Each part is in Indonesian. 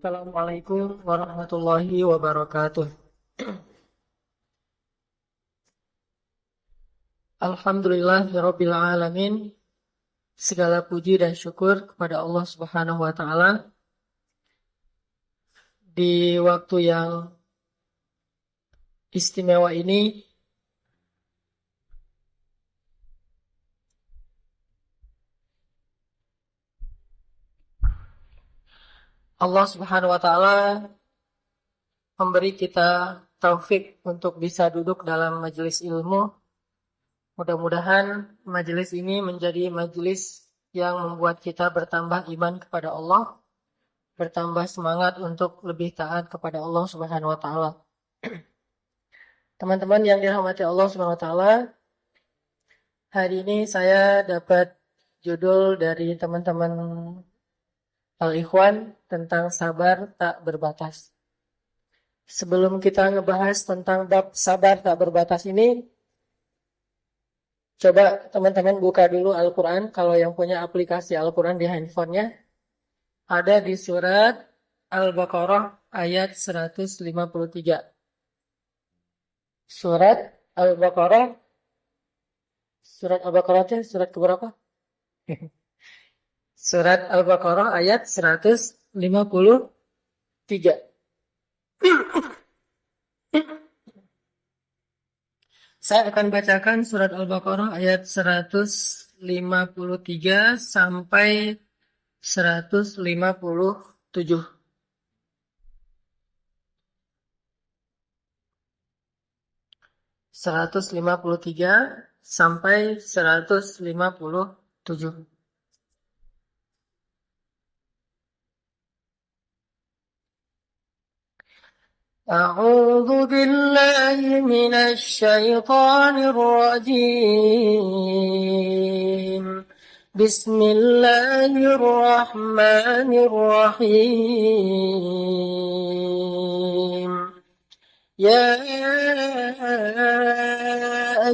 Assalamualaikum warahmatullahi wabarakatuh. Alhamdulillahirabbil alamin. Segala puji dan syukur kepada Allah Subhanahu wa taala. Di waktu yang istimewa ini Allah Subhanahu wa taala memberi kita taufik untuk bisa duduk dalam majelis ilmu. Mudah-mudahan majelis ini menjadi majelis yang membuat kita bertambah iman kepada Allah, bertambah semangat untuk lebih taat kepada Allah Subhanahu wa taala. Teman-teman yang dirahmati Allah Subhanahu wa taala, hari ini saya dapat judul dari teman-teman Al-Ikhwan tentang sabar tak berbatas. Sebelum kita ngebahas tentang bab sabar tak berbatas ini, coba teman-teman buka dulu Al-Quran. Kalau yang punya aplikasi Al-Quran di handphonenya, ada di surat Al-Baqarah ayat 153. Surat Al-Baqarah, surat Al-Baqarah itu surat keberapa? Surat Al-Baqarah ayat 153. Saya akan bacakan surat Al-Baqarah ayat 153 sampai 157. Seratus lima puluh tiga sampai 157. أعوذ بالله من الشيطان الرجيم. بسم الله الرحمن الرحيم. يا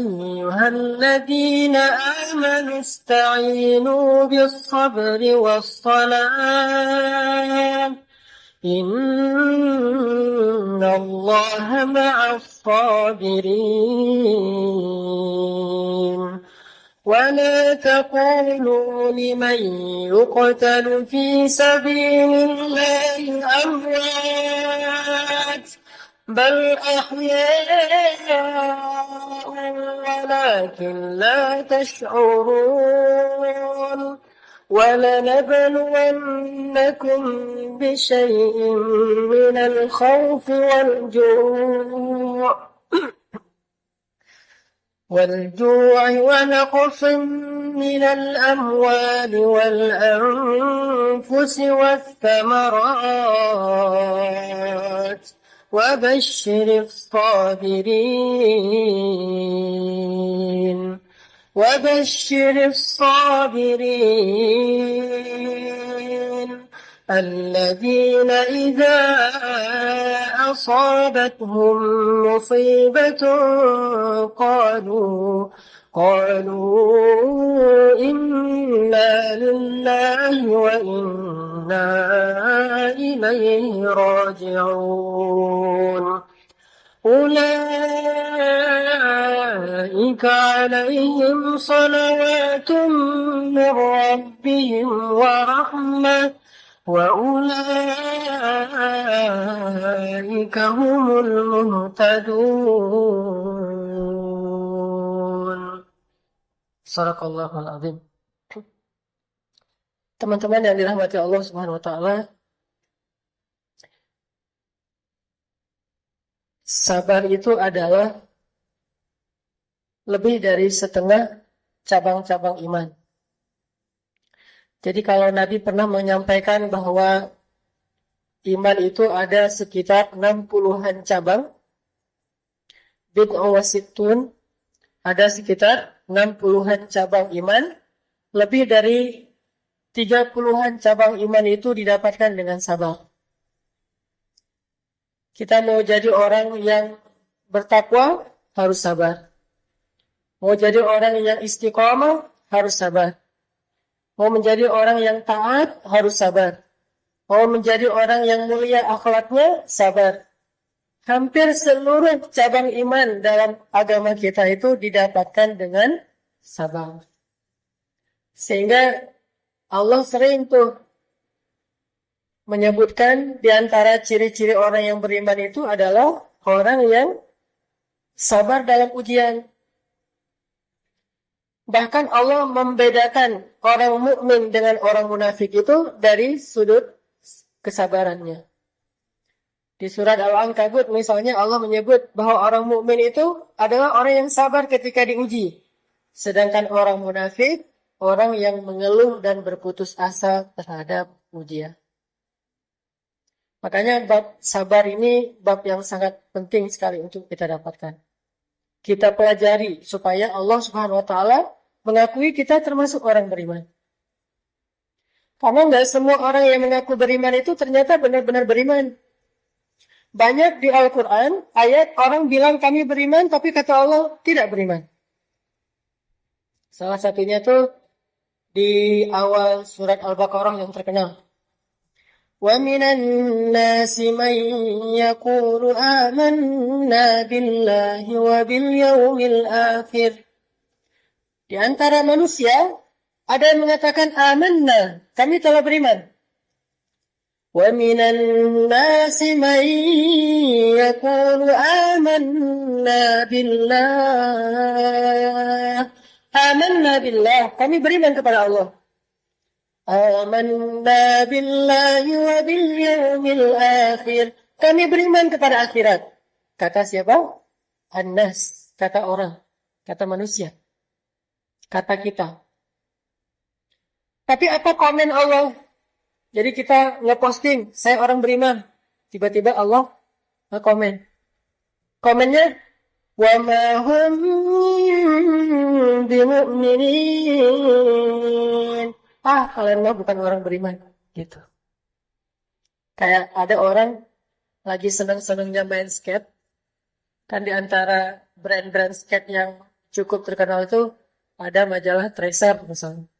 أيها الذين آمنوا استعينوا بالصبر والصلاة إن الله مع الصابرين. ولا تقولوا لمن يقتل في سبيل الله أموات بل أحياء ولكن لا تشعرون. ولنبلونكم بشيء من الخوف والجوع ونقص من الأموال والأنفس والثمرات وبشر الصابرين الذين إذا أصابتهم مصيبة قالوا إنا لله وإنا إليه راجعون. أولئك عليهم صلوات من ربهم ورحمة وأولئك هم المهتدون. Shadaqallahul Azim. Teman-teman yang dirahmati Allah Subhanahu wa taala, sabar itu adalah lebih dari setengah cabang-cabang iman. Jadi kalau Nabi pernah menyampaikan bahwa iman itu ada sekitar 60-an cabang, bid'ah wa sittun, ada sekitar 60-an cabang iman, lebih dari 30-an cabang iman itu didapatkan dengan sabar. Kita mau jadi orang yang bertakwa, harus sabar. Mau jadi orang yang istiqamah, harus sabar. Mau menjadi orang yang taat, harus sabar. Mau menjadi orang yang mulia akhlaknya, sabar. Hampir seluruh cabang iman dalam agama kita itu didapatkan dengan sabar. Sehingga Allah sering tuh menyebutkan di antara ciri-ciri orang yang beriman itu adalah orang yang sabar dalam ujian. Bahkan Allah membedakan orang mukmin dengan orang munafik itu dari sudut kesabarannya. Di surat Al-Ankabut misalnya Allah menyebut bahwa orang mukmin itu adalah orang yang sabar ketika diuji. Sedangkan orang munafik, orang yang mengeluh dan berputus asa terhadap ujian. Makanya bab sabar ini bab yang sangat penting sekali untuk kita dapatkan. Kita pelajari supaya Allah Subhanahu wa taala mengakui kita termasuk orang beriman. Karena nggak semua orang yang mengaku beriman itu ternyata benar-benar beriman. Banyak di Al-Quran ayat orang bilang kami beriman tapi kata Allah tidak beriman. Salah satunya tuh di awal surat Al-Baqarah yang terkenal. وَمِنَ النَّاسِ مَنْ يَقُولُ آمَنَّا بِاللَّهِ وَبِالْيَوْمِ الْآخِرِ. Di antara manusia ada yang mengatakan amanna, kami telah beriman. وَمِنَ النَّاسِ مَنْ يَقُولُ آمَنَّا بِاللَّهِ آمَنَّا بِاللَّهِ, kami beriman kepada Allah. Amanna billahi wa bil yawmil akhir. Kami beriman kepada akhirat. Kata siapa? An-nas, kata orang, kata manusia, kata kita. Tapi apa komen Allah? Jadi kita nge-posting, saya orang beriman. Tiba-tiba Allah nge-komen. Komennya, wa ma hum bimu'minin. Kalian mah bukan orang beriman. Gitu. Kayak ada orang lagi seneng-senengnya main skate. Kan di antara brand-brand skate yang cukup terkenal itu ada majalah Tracer misalnya.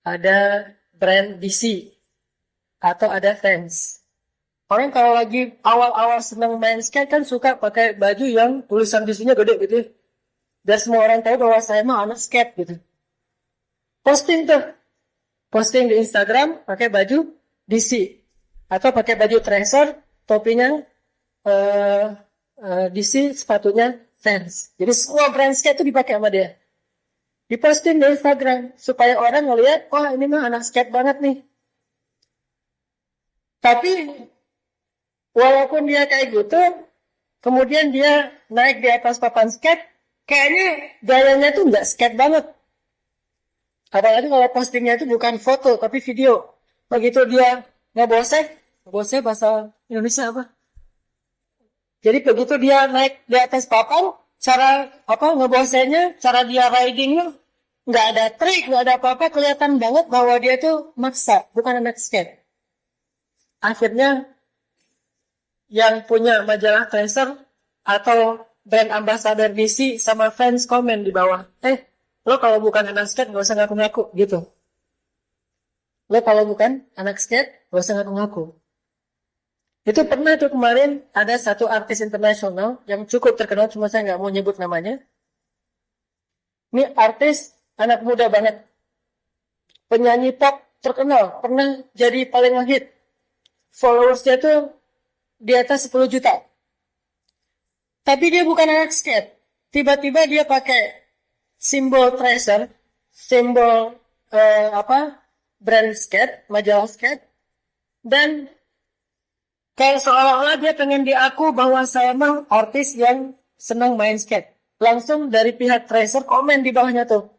Ada brand DC. Atau ada Vans. Orang kalau lagi awal-awal seneng main skate kan suka pakai baju yang tulisan DC-nya gede gitu. Dan semua orang tahu bahwa saya mah anak skate gitu. Posting tuh. Posting di Instagram pakai baju DC atau pakai baju Tracer, topinya DC, sepatunya Vans. Jadi semua brand skate itu dipakai sama dia. Diposting di Instagram supaya orang ngelihat, wah ini mah anak skate banget nih. Tapi walaupun dia kayak gitu, kemudian dia naik di atas papan skate, kayaknya gayanya tuh nggak skate banget. Apalagi kalau postingnya itu bukan foto, tapi video. Begitu dia ngebose bahasa Indonesia apa? Jadi begitu dia naik di atas papan, cara ngebosenya, cara dia ridingnya, nggak ada trik, nggak ada apa-apa, kelihatan banget bahwa dia tuh maksa, bukan anak skate. Akhirnya yang punya majalah Tracer atau brand ambassador DC sama fans komen di bawah, lo kalau bukan anak skate gak usah ngaku-ngaku gitu. Lo kalau bukan anak skate gak usah ngaku-ngaku. Itu pernah tuh kemarin ada satu artis internasional yang cukup terkenal, cuma saya gak mau nyebut namanya. Ini artis anak muda banget. Penyanyi pop terkenal, pernah jadi paling ngehit. Followersnya tuh di atas 10 juta. Tapi dia bukan anak skate. Tiba-tiba dia pakai simbol Tracer, simbol brand skate, majalah skate, dan kayak seolah-olah dia pengen diaku bahwa saya mah artis yang senang main skate. Langsung dari pihak Tracer komen di bawahnya tuh,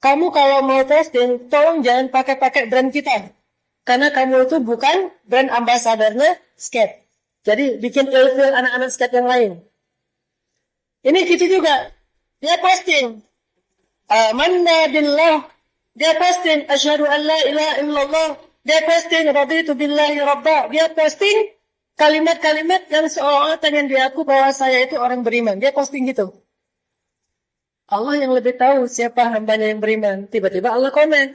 kamu kalau mau testing, tolong jangan pakai brand kita, karena kamu itu bukan brand ambasadornya skate. Jadi bikin ilfil anak-anak skate yang lain. Ini gitu juga, dia posting amanna billah, dia posting asyhadu an la ilaha illallah, dia posting raditu billahi rabba, dia posting kalimat-kalimat yang seolah-olah pengen diaku bahwa saya itu orang beriman. Dia posting gitu. Allah yang lebih tahu siapa hambanya yang beriman. Tiba-tiba Allah komen,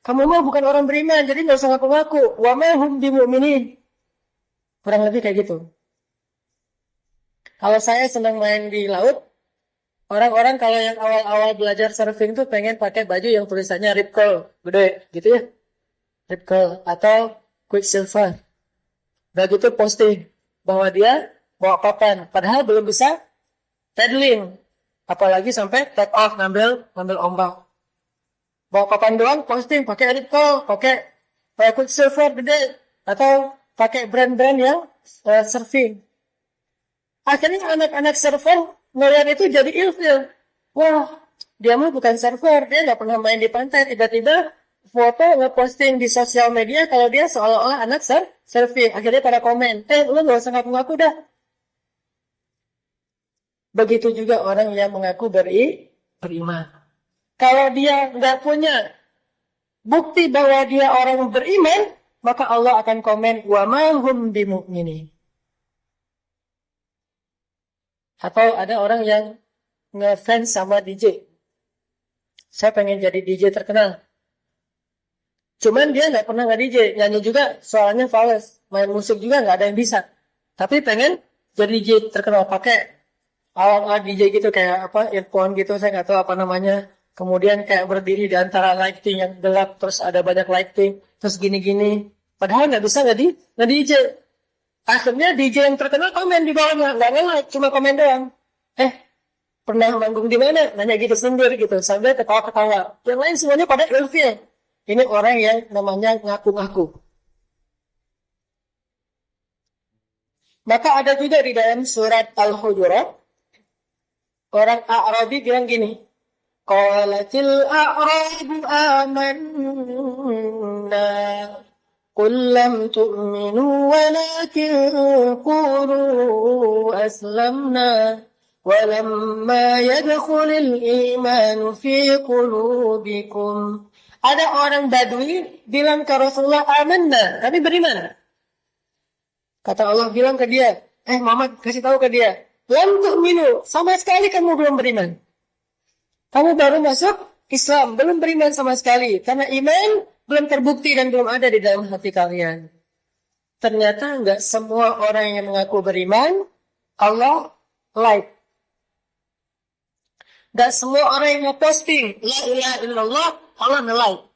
Kamu mah bukan orang beriman, jadi nggak usah ngaku-ngaku. Wa ma hum bimu'minin. Kurang lebih kayak gitu. Kalau saya senang main di laut, orang-orang kalau yang awal-awal belajar surfing tuh pengen pakai baju yang tulisannya Rip Curl, gede, gitu ya. Rip Curl atau Quicksilver. Udah gitu posting bahwa dia bawa papan, padahal belum bisa paddling, apalagi sampai take off ngambil ombak. Bawa papan doang posting pakai Rip Curl, pakai Quicksilver gede, atau pakai brand-brand yang surfing. Akhirnya anak-anak surfer ngeliat itu jadi ilfil. Wah, dia mah bukan surfer, dia nggak pernah main di pantai. Tiba-tiba foto ngeposting di sosial media kalau dia seolah-olah anak surfing. Akhirnya pada komen, lu nggak usah ngaku-ngaku dah. Begitu juga orang yang mengaku beriman. Kalau dia nggak punya bukti bahwa dia orang beriman, maka Allah akan komen, wa ma hum bimu'minin. Atau ada orang yang ngefans sama DJ. Saya pengen jadi DJ terkenal. Cuman dia nggak pernah nge-DJ. Nyanyi juga suaranya fals. Main musik juga nggak ada yang bisa. Tapi pengen jadi DJ terkenal. Pakai alat-alat DJ gitu kayak apa, earphone gitu. Saya nggak tahu apa namanya. Kemudian kayak berdiri di antara lighting yang gelap. Terus ada banyak lighting. Terus gini-gini. Padahal nggak bisa nge-DJ. Akhirnya DJ yang terkenal komen di bawahnya, nggak nge-like, cuma komen doang. Pernah manggung di mana? Nanya gitu sendiri gitu, sambil ketawa-ketawa. Yang lain semuanya pada ilfil. Ini orang yang namanya ngaku-ngaku. Maka ada juga di dalam surat Al-Hujurat, orang A'rabi bilang gini, Qalatil a'rabu amanna. قل لم تؤمنوا ولكن قولوا أسلمنا ولما يدخل الإيمان في قلوبكم. Ada orang Badui bilang ke Rasulullah, amanna, kami beriman. Kata Allah bilang ke dia, Muhammad kasih tahu ke dia, lam tu'minu, sama sekali kamu belum beriman. Kamu baru masuk Islam, belum beriman sama sekali. Karena iman belum terbukti dan belum ada di dalam hati kalian. Ternyata enggak semua orang yang mengaku beriman, Allah like. Enggak semua orang yang nge-posting, la ilaha illallah, Allah nge-like.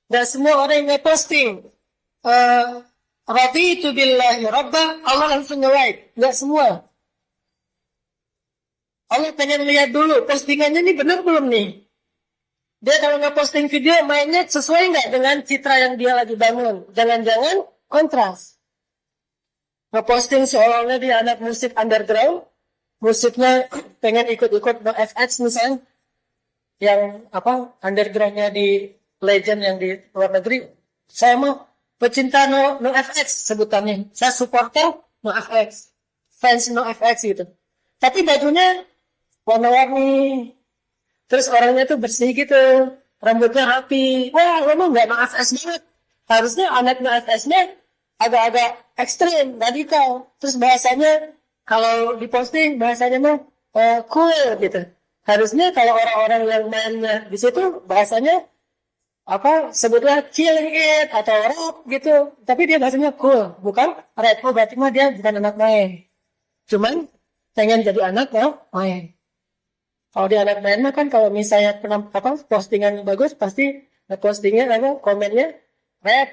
Enggak semua orang yang nge-posting, raditu billahi rabbah, Allah langsung nge-like. Enggak semua. Allah pengen lihat dulu, postingannya ini benar belum nih? Dia kalau nge-posting video, mainnya sesuai nggak dengan citra yang dia lagi bangun? Jangan-jangan kontras. Nge-posting seolah-olah dia anak musik underground, musiknya pengen ikut-ikut NoFX misalnya, yang undergroundnya di legend yang di luar negeri. Saya mau pecinta NoFX sebutannya. Saya supporter NoFX, fans NoFX gitu. Tapi bajunya warna-warni. Terus orangnya tuh bersih gitu, rambutnya rapi. Wah, memang nggak NoFX banget. Harusnya anak NoFX-nya agak-agak ekstrim, radikal. Terus bahasanya, kalau diposting bahasanya mah cool gitu. Harusnya kalau orang-orang yang mainnya di situ bahasanya sebutlah killing it atau rap gitu. Tapi dia bahasanya cool, bukan rap. Oh, berarti mah dia bukan anak main. Cuman pengen jadi anak main. Kalau dia anak main mah kan kalau misalnya postingan bagus pasti postingnya komennya rap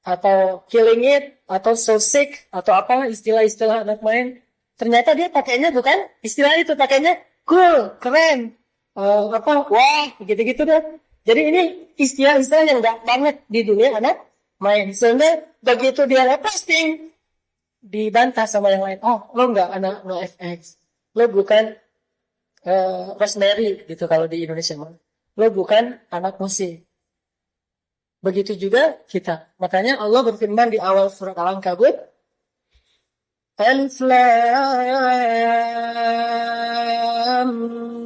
atau killing it atau so sick atau istilah-istilah anak main. Ternyata dia pakainya bukan istilah itu, pakainya cool, keren, wah gitu-gitu deh. Jadi ini istilah-istilah yang enggak banget di dunia anak main. Sehingga begitu dia posting dibantah sama yang lain. Oh, lo enggak anak NoFX, lo bukan Rosemary gitu kalau di Indonesia mah. Lo bukan anak musik. Begitu juga kita. Makanya Allah berfirman di awal surat Al-Ankabut, Alif Lam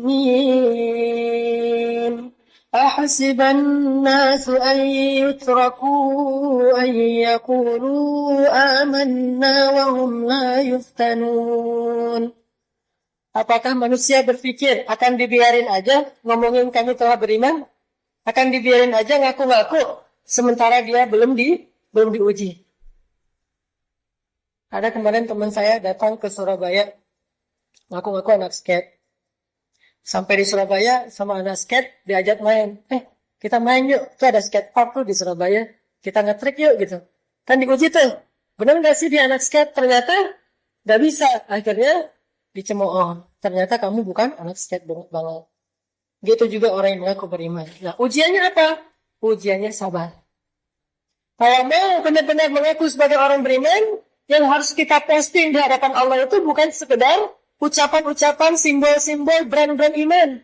Mim. Ahasiban nasu an yutraku an yakulu amanna wa hum la yuftanun. Apakah manusia berpikir akan dibiarin aja ngomongin kami telah beriman? Akan dibiarin aja ngaku-ngaku, sementara dia belum diuji. Ada kemarin teman saya datang ke Surabaya, ngaku-ngaku anak skate. Sampai di Surabaya sama anak skate diajak main. Kita main yuk, itu ada skate park tuh di Surabaya. Kita nge-trick yuk gitu. Kan diuji tuh, benar nggak sih dia anak skate? Ternyata nggak bisa. Akhirnya dicemooh. Ternyata kamu bukan anak skate banget. Gitu juga orang yang mengaku beriman. Nah, ujiannya apa? Ujiannya sabar. Kalau mau benar-benar mengaku sebagai orang beriman, yang harus kita posting di hadapan Allah itu bukan sekedar ucapan-ucapan, simbol-simbol, brand-brand iman.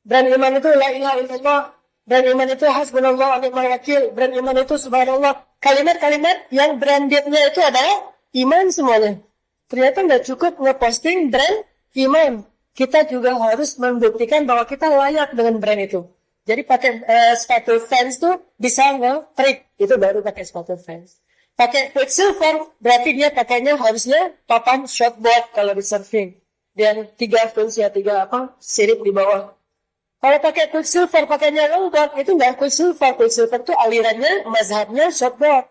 Brand iman itu la ilaha illallah. Brand iman itu hasbunallah wa ni'mal wakil. Brand iman itu subhanallah. Kalimat-kalimat yang brandednya itu adalah iman semuanya. Ternyata nggak cukup ngeposting brand iman. Kita juga harus membuktikan bahwa kita layak dengan brand itu. Jadi pakai sepatu Vans tuh bisa nge-trick. Itu baru pakai sepatu Vans. Pakai Quicksilver, berarti dia pakainya harusnya papan shortboard kalau di surfing. Dan 3 fins ya, 3 sirip di bawah. Kalau pakai Quicksilver, pakainya longboard, itu nggak Quicksilver. Quicksilver itu alirannya, mazhabnya shortboard.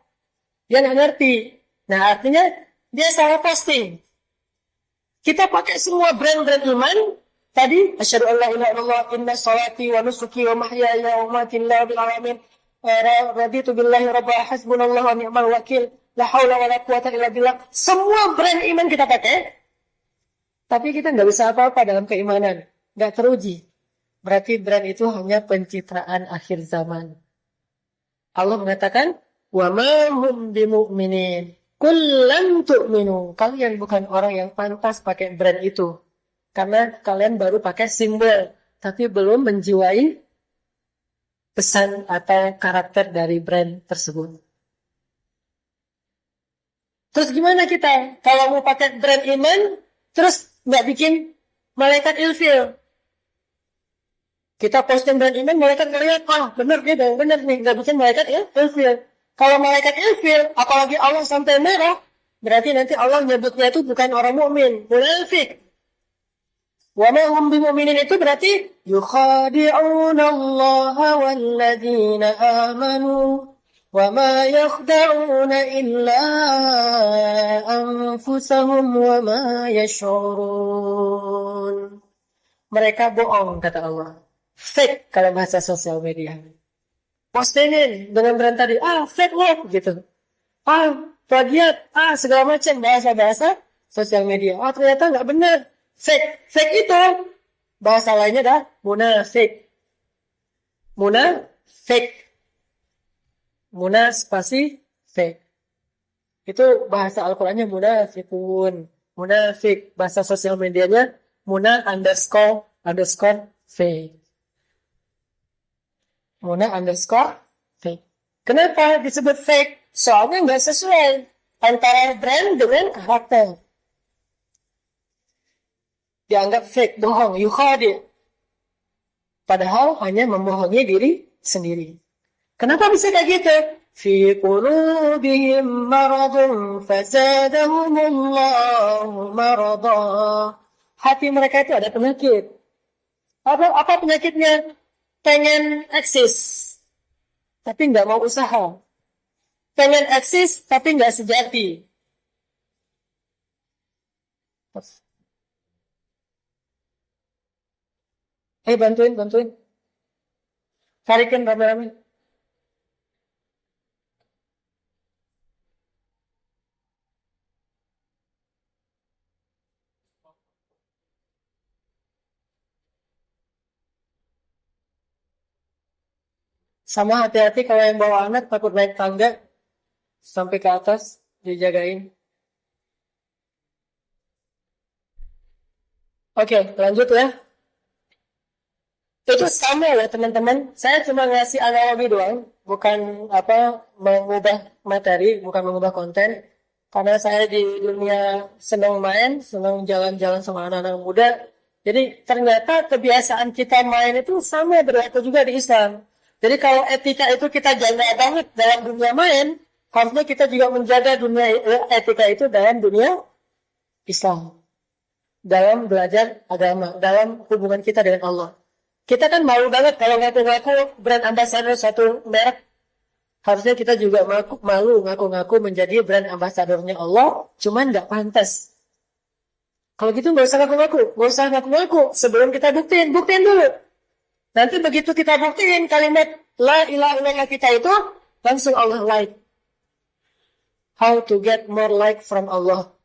Dia nggak ngerti. Nah, artinya dia salah posting. Kita pakai semua brand-brand iman. Tadi, asyhadu an la ilaha illallah, inna salati wa nusuki wa mahyaya wa mamati lillahi rabbil alamin. Raditu billahi rabbah, hasbunallah wa ni'mal wakil. La haula wa la quwata illa billah. Semua brand iman kita pakai. Tapi kita nggak bisa apa-apa dalam keimanan. Nggak teruji. Berarti brand itu hanya pencitraan akhir zaman. Allah mengatakan, wa ma hum bimu'minin. Kullan tu'minu. Kalian bukan orang yang pantas pakai brand itu. Karena kalian baru pakai simbol. Tapi belum menjiwai pesan atau karakter dari brand tersebut. Terus gimana kita? Kalau mau pakai brand iman, terus nggak bikin malaikat ilfil. Kita posting brand iman, malaikat ngeliat, bener dia bener nih, nggak bikin malaikat ilfil. Kalau malaikat ilfil, apalagi Allah sampai merah, berarti nanti Allah nyebutnya itu bukan orang mukmin, munafik. Wa ma hum bimu'minin itu berarti yukhadi'una Allah walladzina amanu wa ma yakhda'una illa anfusahum wa ma yash'urun. Mereka bohong, kata Allah. Fake kalau bahasa sosial media. Postingin dengan brand tadi, fake loh gitu. Plagiat, segala macam bahasa-bahasa sosial media. Ternyata nggak benar. Fake itu bahasa lainnya dah munafik. Muna spasi fake. Itu bahasa Al-Qur'annya munafikun. Munafik. Bahasa sosial medianya muna_fake. Muna_fake. Kenapa disebut fake? Soalnya nggak sesuai antara brand dengan karakter. Dianggap fake, bohong, yukhadi. Padahal hanya membohongi diri sendiri. Kenapa bisa kayak gitu? Fi qulubihim maradun fazadahumullahu marada. Hati mereka itu ada penyakit. Apa penyakitnya? Pengen eksis, tapi nggak mau usaha. Pengen eksis, tapi nggak sejati. Bantuin. Tarikin rame-rame. Sama hati-hati kalau yang bawa anak takut naik tangga sampai ke atas, dijagain. Oke, lanjut ya. Itu sama ya teman-teman. Saya cuma ngasih analogi doang, bukan mengubah materi, bukan mengubah konten. Karena saya di dunia senang main, senang jalan-jalan sama anak-anak muda. Jadi ternyata kebiasaan kita main itu sama berlaku juga di Islam. Jadi kalau etika itu kita jaga banget dalam dunia main, harusnya kita juga menjaga dunia etika itu dalam dunia Islam. Dalam belajar agama, dalam hubungan kita dengan Allah. Kita kan malu banget kalau ngaku-ngaku brand ambassador satu merek. Harusnya kita juga malu ngaku-ngaku menjadi brand ambassadornya Allah, cuman nggak pantas. Kalau gitu nggak usah ngaku-ngaku. Sebelum kita buktiin dulu. Nanti begitu kita buktiin kalimat La ilaha illallah kita itu, langsung Allah like. How to get more like from Allah.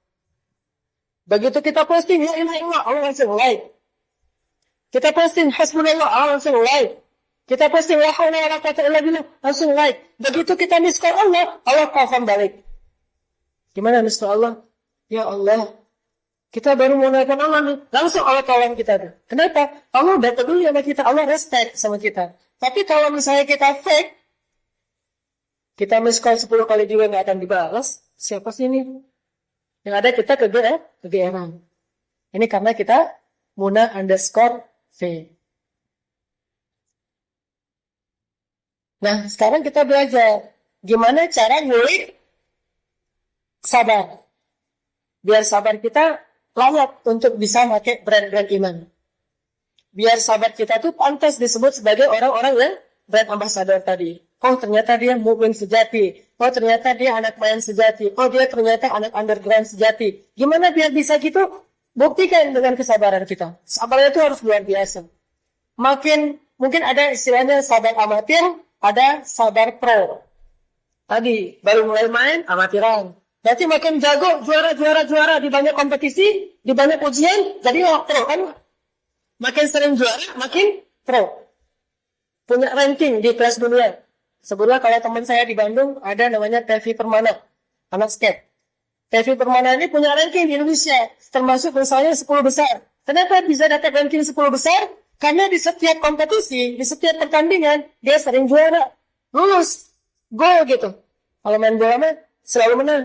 Begitu kita posting La ilaha illallah, Allah langsung like. Kita posting hasbunallah, Allah langsung like. Kita posting la haula wala quwwata illa billah, langsung like. Begitu kita miss call Allah, Allah confirm balik. Gimana miss call Allah? Ya Allah, kita baru mau nelfon Allah nih, langsung Allah tolong kita tuh. Kenapa? Allah udah peduli sama kita, Allah respect sama kita. Tapi kalau misalnya kita fake, kita miss call 10 kali juga nggak akan dibalas. Siapa sih ini? Yang ada kita kegeeran. Ini karena kita Muna_V. Nah, sekarang kita belajar gimana cara ngulik sabar. Biar sabar kita layak untuk bisa pakai brand-brand iman. Biar sabar kita tuh pantas disebut sebagai orang-orang yang brand ambassador tadi. Oh, ternyata dia mukmin sejati. Oh, ternyata dia anak main sejati. Oh, dia ternyata anak underground sejati. Gimana biar bisa gitu? Buktikan dengan kesabaran kita. Sabarnya itu harus luar biasa. Mungkin ada istilahnya sabar amatir, ada sabar pro. Tadi baru mulai main amatiran. Nanti makin jago, juara di banyak kompetisi, di banyak ujian, jadi pro kan. Makin sering juara, makin pro. Punya ranking di kelas dunia. Sebelumnya kalau teman saya di Bandung ada namanya Tevi Permana, anak skate. Tevi Permana ini punya ranking di Indonesia, termasuk misalnya 10 besar. Kenapa bisa dapat ranking 10 besar? Karena di setiap kompetisi, di setiap pertandingan, dia sering juara. Lulus. Gol gitu. Kalau main bola mah selalu menang.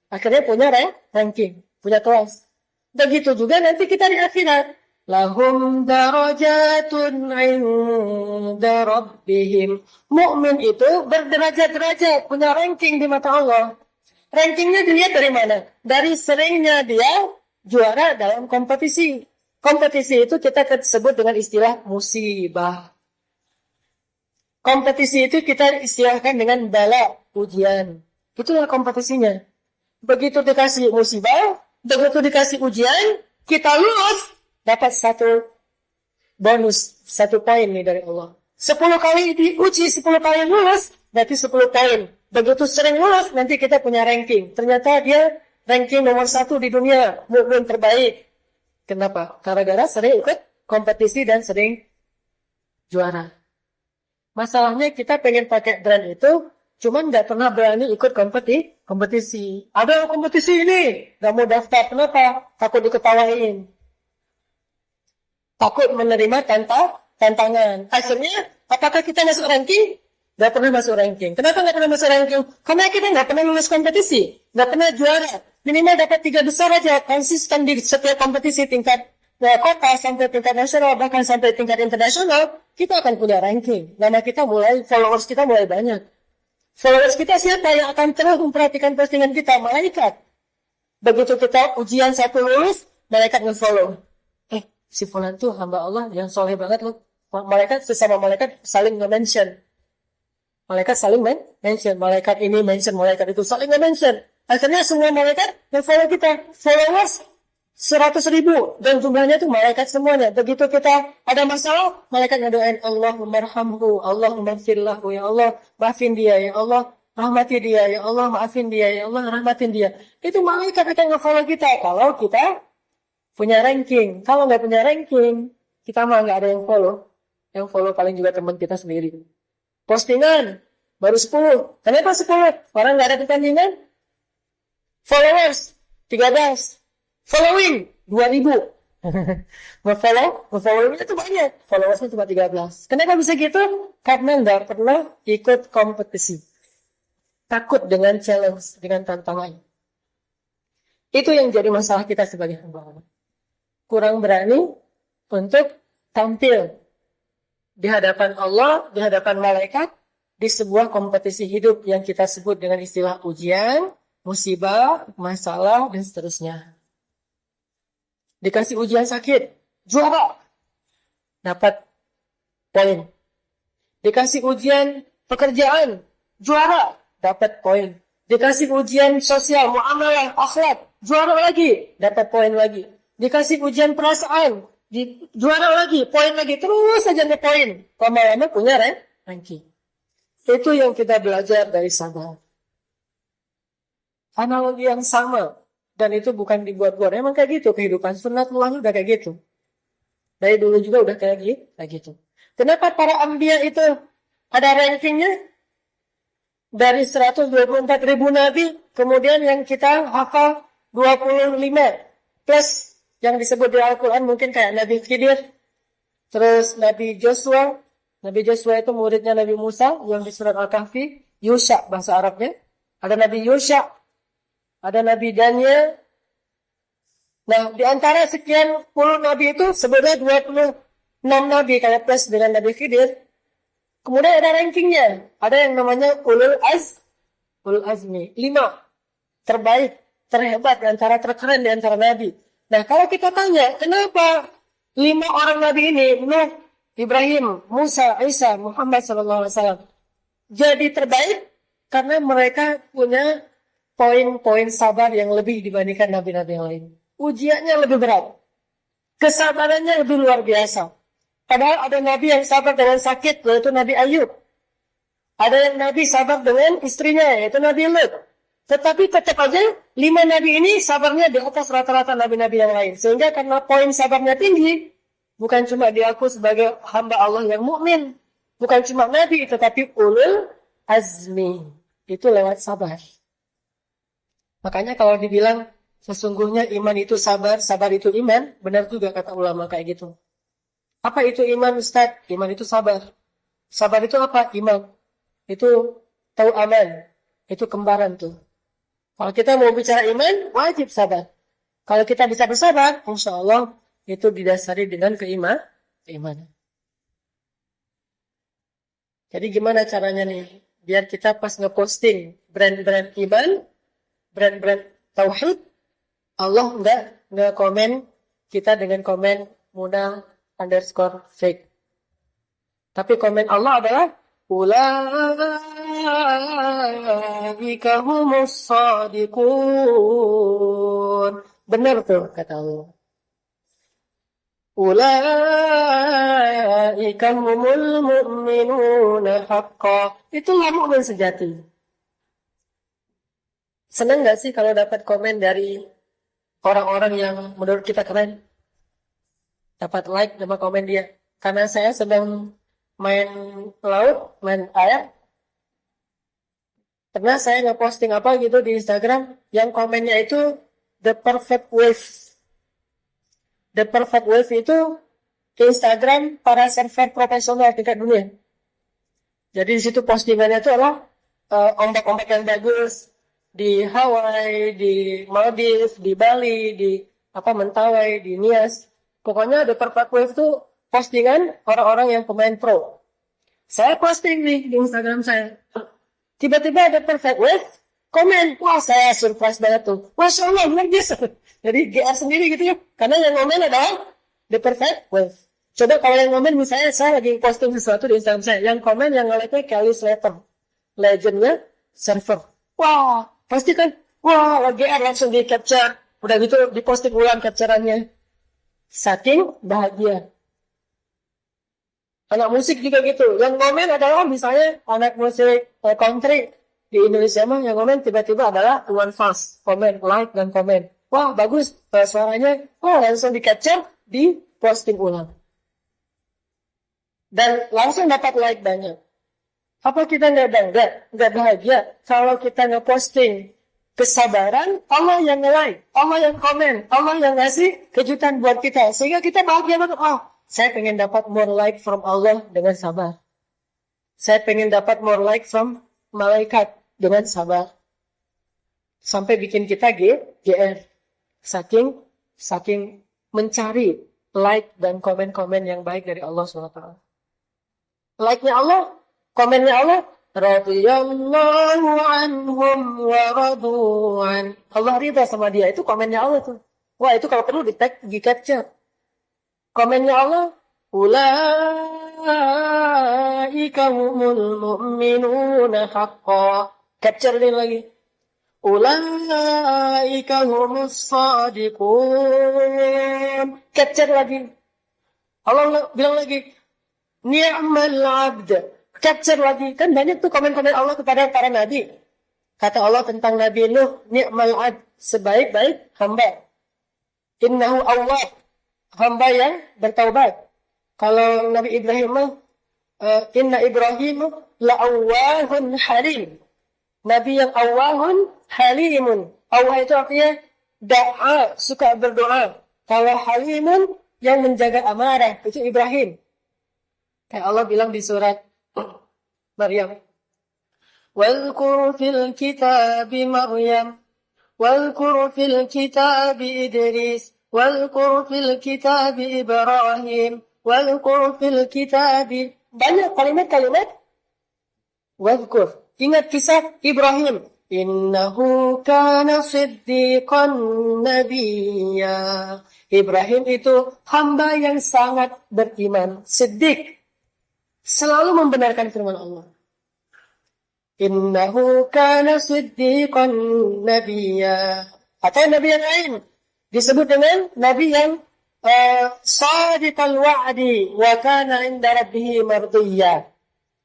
Akhirnya punya ranking. Punya kelas. Begitu juga nanti kita di akhirat. Lahum darajatun inda rabbihim. Mukmin itu berderajat-derajat. Punya ranking di mata Allah. Rankingnya dilihat dari mana? Dari seringnya dia juara dalam kompetisi. Kompetisi itu kita sebut dengan istilah musibah. Kompetisi itu kita istilahkan dengan bala, ujian. Itulah kompetisinya. Begitu dikasih musibah, begitu dikasih ujian, kita lulus, dapat satu bonus, 1 poin nih dari Allah. 10 kali diuji, 10 kali lulus, berarti 10 poin. Begitu sering lulus, nanti kita punya ranking. Ternyata dia ranking nomor 1 di dunia, mukmin terbaik. Kenapa? Gara-gara sering ikut kompetisi dan sering juara. Masalahnya kita pengen pakai brand itu, cuman nggak pernah berani ikut kompetisi. Ada kompetisi ini, nggak mau daftar. Kenapa? Takut diketawain. Takut menerima tantangan. Akhirnya, apakah kita masuk ranking? Nggak pernah masuk ranking. Kenapa nggak pernah masuk ranking? Karena kita nggak pernah lulus kompetisi. Nggak pernah juara. Minimal dapat 3 besar aja, konsisten di setiap kompetisi tingkat kota sampai tingkat nasional, bahkan sampai tingkat internasional, kita akan punya ranking. Karena followers kita mulai banyak. Followers kita siapa yang akan terus memperhatikan postingan kita? Malaikat. Begitu kita ujian 1 lulus, malaikat nge-follow. Si fulan tuh hamba Allah yang soleh banget loh. Malaikat sesama malaikat saling nge-mention. Malaikat saling mention. Malaikat ini mention, malaikat itu saling nge-mention. Akhirnya semua malaikat nge-follow kita. Followers 100.000. Dan jumlahnya itu malaikat semuanya. Begitu kita ada masalah, malaikat ngedoain Allahumma arhamhu, Allahumma firlahu, ya Allah maafin dia, ya Allah rahmati dia, ya Allah maafin dia, ya Allah rahmatin dia. Itu malaikat akan nge-follow kita. Kalau kita punya ranking. Kalau nggak punya ranking, kita mah nggak ada yang follow. Yang follow paling juga teman kita sendiri. Postingan baru 10. Kenapa 10? Orang nggak ada pertandingan. Followers 13. Following 2.000. Follow itu banyak. Followersnya cuma 13. Kenapa bisa gitu? Karena nggak pernah ikut kompetisi. Takut dengan challenge, dengan tantangan. Itu yang jadi masalah kita sebagai hamba Allah. Kurang berani untuk tampil di hadapan Allah, di hadapan malaikat, di sebuah kompetisi hidup yang kita sebut dengan istilah ujian, musibah, masalah, dan seterusnya. Dikasih ujian sakit, juara. Dapat poin. Dikasih ujian pekerjaan, juara, dapat poin. Dikasih ujian sosial, muamalah, akhlak, juara lagi, dapat poin lagi. Dikasih ujian perasaan, juara lagi, poin lagi, terus saja nih poin. Lama-lama punya ranking. Itu yang kita belajar dari sabar. Analogi yang sama. Dan itu bukan dibuat-buat. Emang kayak gitu. Kehidupan sunnatullah udah kayak gitu. Dari dulu juga udah kayak gitu. Kenapa para anbiya itu ada rankingnya? Dari 124 ribu nabi, kemudian yang kita hafal 25. Plus yang disebut di Al-Quran mungkin kayak Nabi Khidir. Terus Nabi Joshua. Nabi Joshua itu muridnya Nabi Musa yang di surat Al-Kahfi. Yusha bahasa Arabnya. Ada Nabi Yusha. Ada Nabi Daniel. Nah, di antara sekian puluh nabi itu sebenarnya 26 nabi kayak plus dengan Nabi Khidir. Kemudian ada rankingnya. Ada yang namanya Ulul Azmi. 5 terbaik, terhebat di antara terkeren di antara nabi. Nah, kalau kita tanya, kenapa 5 orang nabi ini, Nuh, Ibrahim, Musa, Isa, Muhammad SAW jadi terbaik? Karena mereka punya poin-poin sabar yang lebih dibandingkan nabi-nabi yang lain. Ujiannya lebih berat. Kesabarannya lebih luar biasa. Padahal ada nabi yang sabar dengan sakit, yaitu Nabi Ayub. Ada yang nabi sabar dengan istrinya, yaitu Nabi Lut. Tetapi tetap aja 5 nabi ini sabarnya di atas rata-rata nabi-nabi yang lain. Sehingga karena poin sabarnya tinggi, bukan cuma diaku sebagai hamba Allah yang mukmin, bukan cuma nabi, tetapi ulul azmi. Itu lewat sabar. Makanya kalau dibilang sesungguhnya iman itu sabar, sabar itu iman, benar juga kata ulama kayak gitu. Apa itu iman, Ustaz? Iman itu sabar. Sabar itu apa? Iman. Itu tahu aman. Itu kembaran tuh. Kalau kita mau bicara iman, wajib sabar. Kalau kita bisa bersabar, insya Allah itu didasari dengan keimanan. Jadi gimana caranya nih? Biar kita pas ngeposting brand-brand iman, brand-brand tauhid, Allah nggak komen kita dengan komen Muna_fake. Tapi komen Allah adalah ulaika humus shadiqun. Benar tuh kata Allah. Ulaika humul mu'minuna haqqan. Itulah mukmin sejati. Senang gak sih kalau dapat komen dari orang-orang yang menurut kita keren? Dapat like sama komen dia. Karena saya sedang main laut, main air. Pernah saya ngeposting apa gitu di Instagram, yang komennya itu the perfect wave. The perfect wave itu ke Instagram para server profesional tingkat dunia. Jadi di situ postingannya itu adalah ombak-ombak yang bagus di Hawaii, di Maldives, di Bali, di Mentawai, di Nias. Pokoknya the perfect wave itu postingan orang-orang yang pemain pro. Saya posting nih di Instagram saya. Tiba-tiba ada perfect wave, komen. Wah, saya surprise banget tuh. Masya Allah, luar biasa. Jadi GR sendiri gitu ya. Karena yang komen adalah the perfect wave. Coba kalau yang komen, misalnya saya lagi posting sesuatu di Instagram saya. Yang komen yang nge-like-nya Kelly Slater. Legendnya server. Wah, pasti kan. Wah, GR langsung di-capture. Udah gitu di-posting ulang capturannya. Saking bahagia. Anak musik juga gitu. Yang komen adalah misalnya anak musik country di Indonesia mah yang komen tiba-tiba adalah Iwan Fals. Komen, like, dan komen. Wah, bagus suaranya. Wah, langsung di-capture, di-posting ulang. Dan langsung dapat like banyak. Apa kita nggak bangga, nggak bahagia kalau kita nge-posting kesabaran, Allah yang nge-like, Allah yang komen, Allah yang ngasih kejutan buat kita. Sehingga kita bahagia banget. Oh, saya pengen dapat more like from Allah dengan sabar. Saya pengen dapat more like from malaikat dengan sabar. Sampai bikin kita GR. Saking mencari like dan komen-komen yang baik dari Allah SWT. Like-nya Allah, komennya Allah, radhiyallahu anhum wa radu'an. Allah ridha sama dia. Itu komennya Allah tuh. Wah, itu kalau perlu di-tag, di-capture. Komennya Allah, ulaika Ulaika humul mu'minuna haqqan. Capture ini lagi. Ulaika humus sadiqun. Capture lagi. Allah bilang lagi, ni'mal abd. Capture lagi. Kan banyak tuh komen-komen Allah kepada para nabi. Kata Allah tentang Nabi Nuh, ni'mal abd. Sebaik-baik hamba. Innahu awwab. Hamba yang bertaubat. Kalau Nabi Ibrahim, inna Ibrahim la'awwahun halim. Nabi yang awwahun halimun. Awwah itu artinya da'a, suka berdoa. Kalau halimun, yang menjaga amarah, itu Ibrahim. Kayak Allah bilang di surat Maryam. Wadhkur fil kitabi Maryam. Wadhkur fil kitabi Idris. Wadhkur fil kitabi Ibrahim. Wadhkur fil kitabi. Banyak kalimat-kalimat. Wadhkur. Ingat kisah Ibrahim. Innahu kana siddiqan nabiyya. Ibrahim itu hamba yang sangat beriman. Siddiq. Selalu membenarkan firman Allah. Innahu kana siddiqan nabiyya. Atau nabi yang lain. Disebut dengan nabi yang sadiqal wa'di. Wa kana inda rabbihi mardiyya.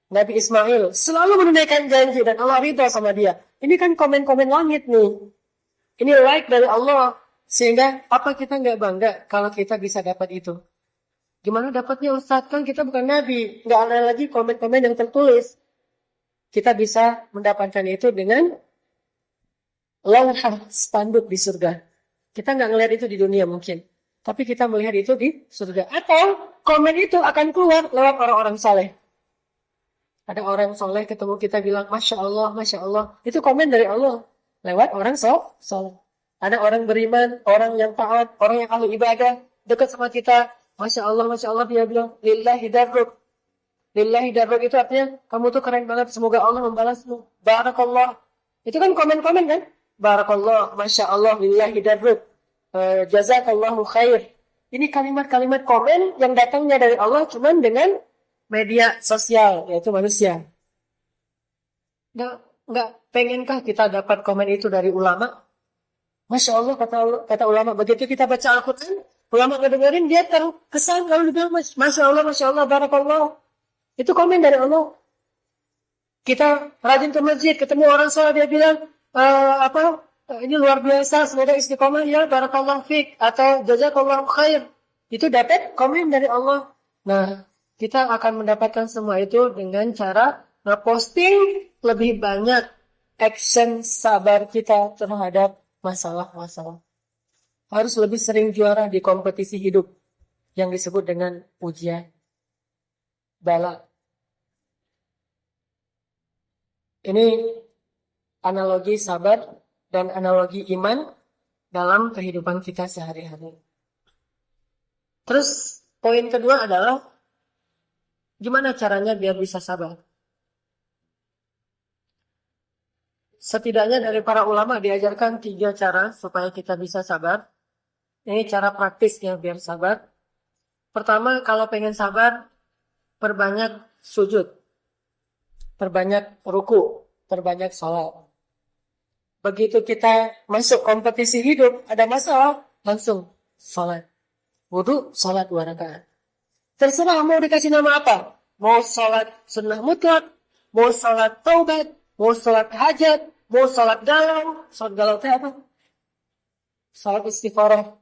Nabi Ismail selalu menunaikan janji dan Allah ridha sama dia. Ini kan komen-komen langit nih. Ini like dari Allah. Sehingga apa kita nggak bangga kalau kita bisa dapat itu? Gimana dapatnya Ustaz? Kan kita bukan Nabi. Nggak ada lagi komen-komen yang tertulis. Kita bisa mendapatkan itu dengan lauhah spanduk di surga. Kita nggak ngelihat itu di dunia mungkin. Tapi kita melihat itu di surga. Atau komen itu akan keluar lewat orang-orang saleh. Ada orang soleh ketemu kita bilang, Masya Allah, Masya Allah. Itu komen dari Allah. Lewat orang soleh. Ada orang beriman, orang yang taat, orang yang ahli ibadah. Dekat sama kita. Masya Allah, dia bilang, Lillahi darruk. Lillahi darruk itu artinya, kamu tuh keren banget. Semoga Allah membalasmu. Barakallah. Itu kan komen-komen kan? Barakallah, Masya Allah, Lillahi darruk. Jazakallahu khair. Ini kalimat-kalimat komen yang datangnya dari Allah cuman dengan media sosial, yaitu manusia. Nggak pengenkah kita dapat komen itu dari ulama? Masya Allah, kata ulama. Begitu kita baca Al-Quran, ulama ngedengerin, dia terkesan kalau dibilang, Masya Allah, barakallah. Itu komen dari Allah. Kita rajin ke masjid, ketemu orang salah, dia bilang, ini luar biasa, semoga istiqomah, ya, barakallah fiqh, atau jazakallahu khair. Itu dapat komen dari Allah. Nah, kita akan mendapatkan semua itu dengan cara ngeposting lebih banyak action sabar kita terhadap masalah-masalah. Harus lebih sering juara di kompetisi hidup yang disebut dengan ujian, bala. Ini analogi sabar dan analogi iman dalam kehidupan kita sehari-hari. Terus poin kedua adalah gimana caranya biar bisa sabar? Setidaknya dari para ulama diajarkan 3 cara supaya kita bisa sabar. Ini cara praktisnya biar sabar. Pertama, kalau pengen sabar, perbanyak sujud. Perbanyak ruku. Perbanyak sholat. Begitu kita masuk kompetisi hidup, ada masalah, langsung sholat. Wudu, sholat 2 rakaat. Terserah mau dikasih nama apa. Mau sholat sunnah mutlak, mau sholat taubat, mau sholat hajat, mau sholat galau. Sholat galau itu apa? Sholat istikharah.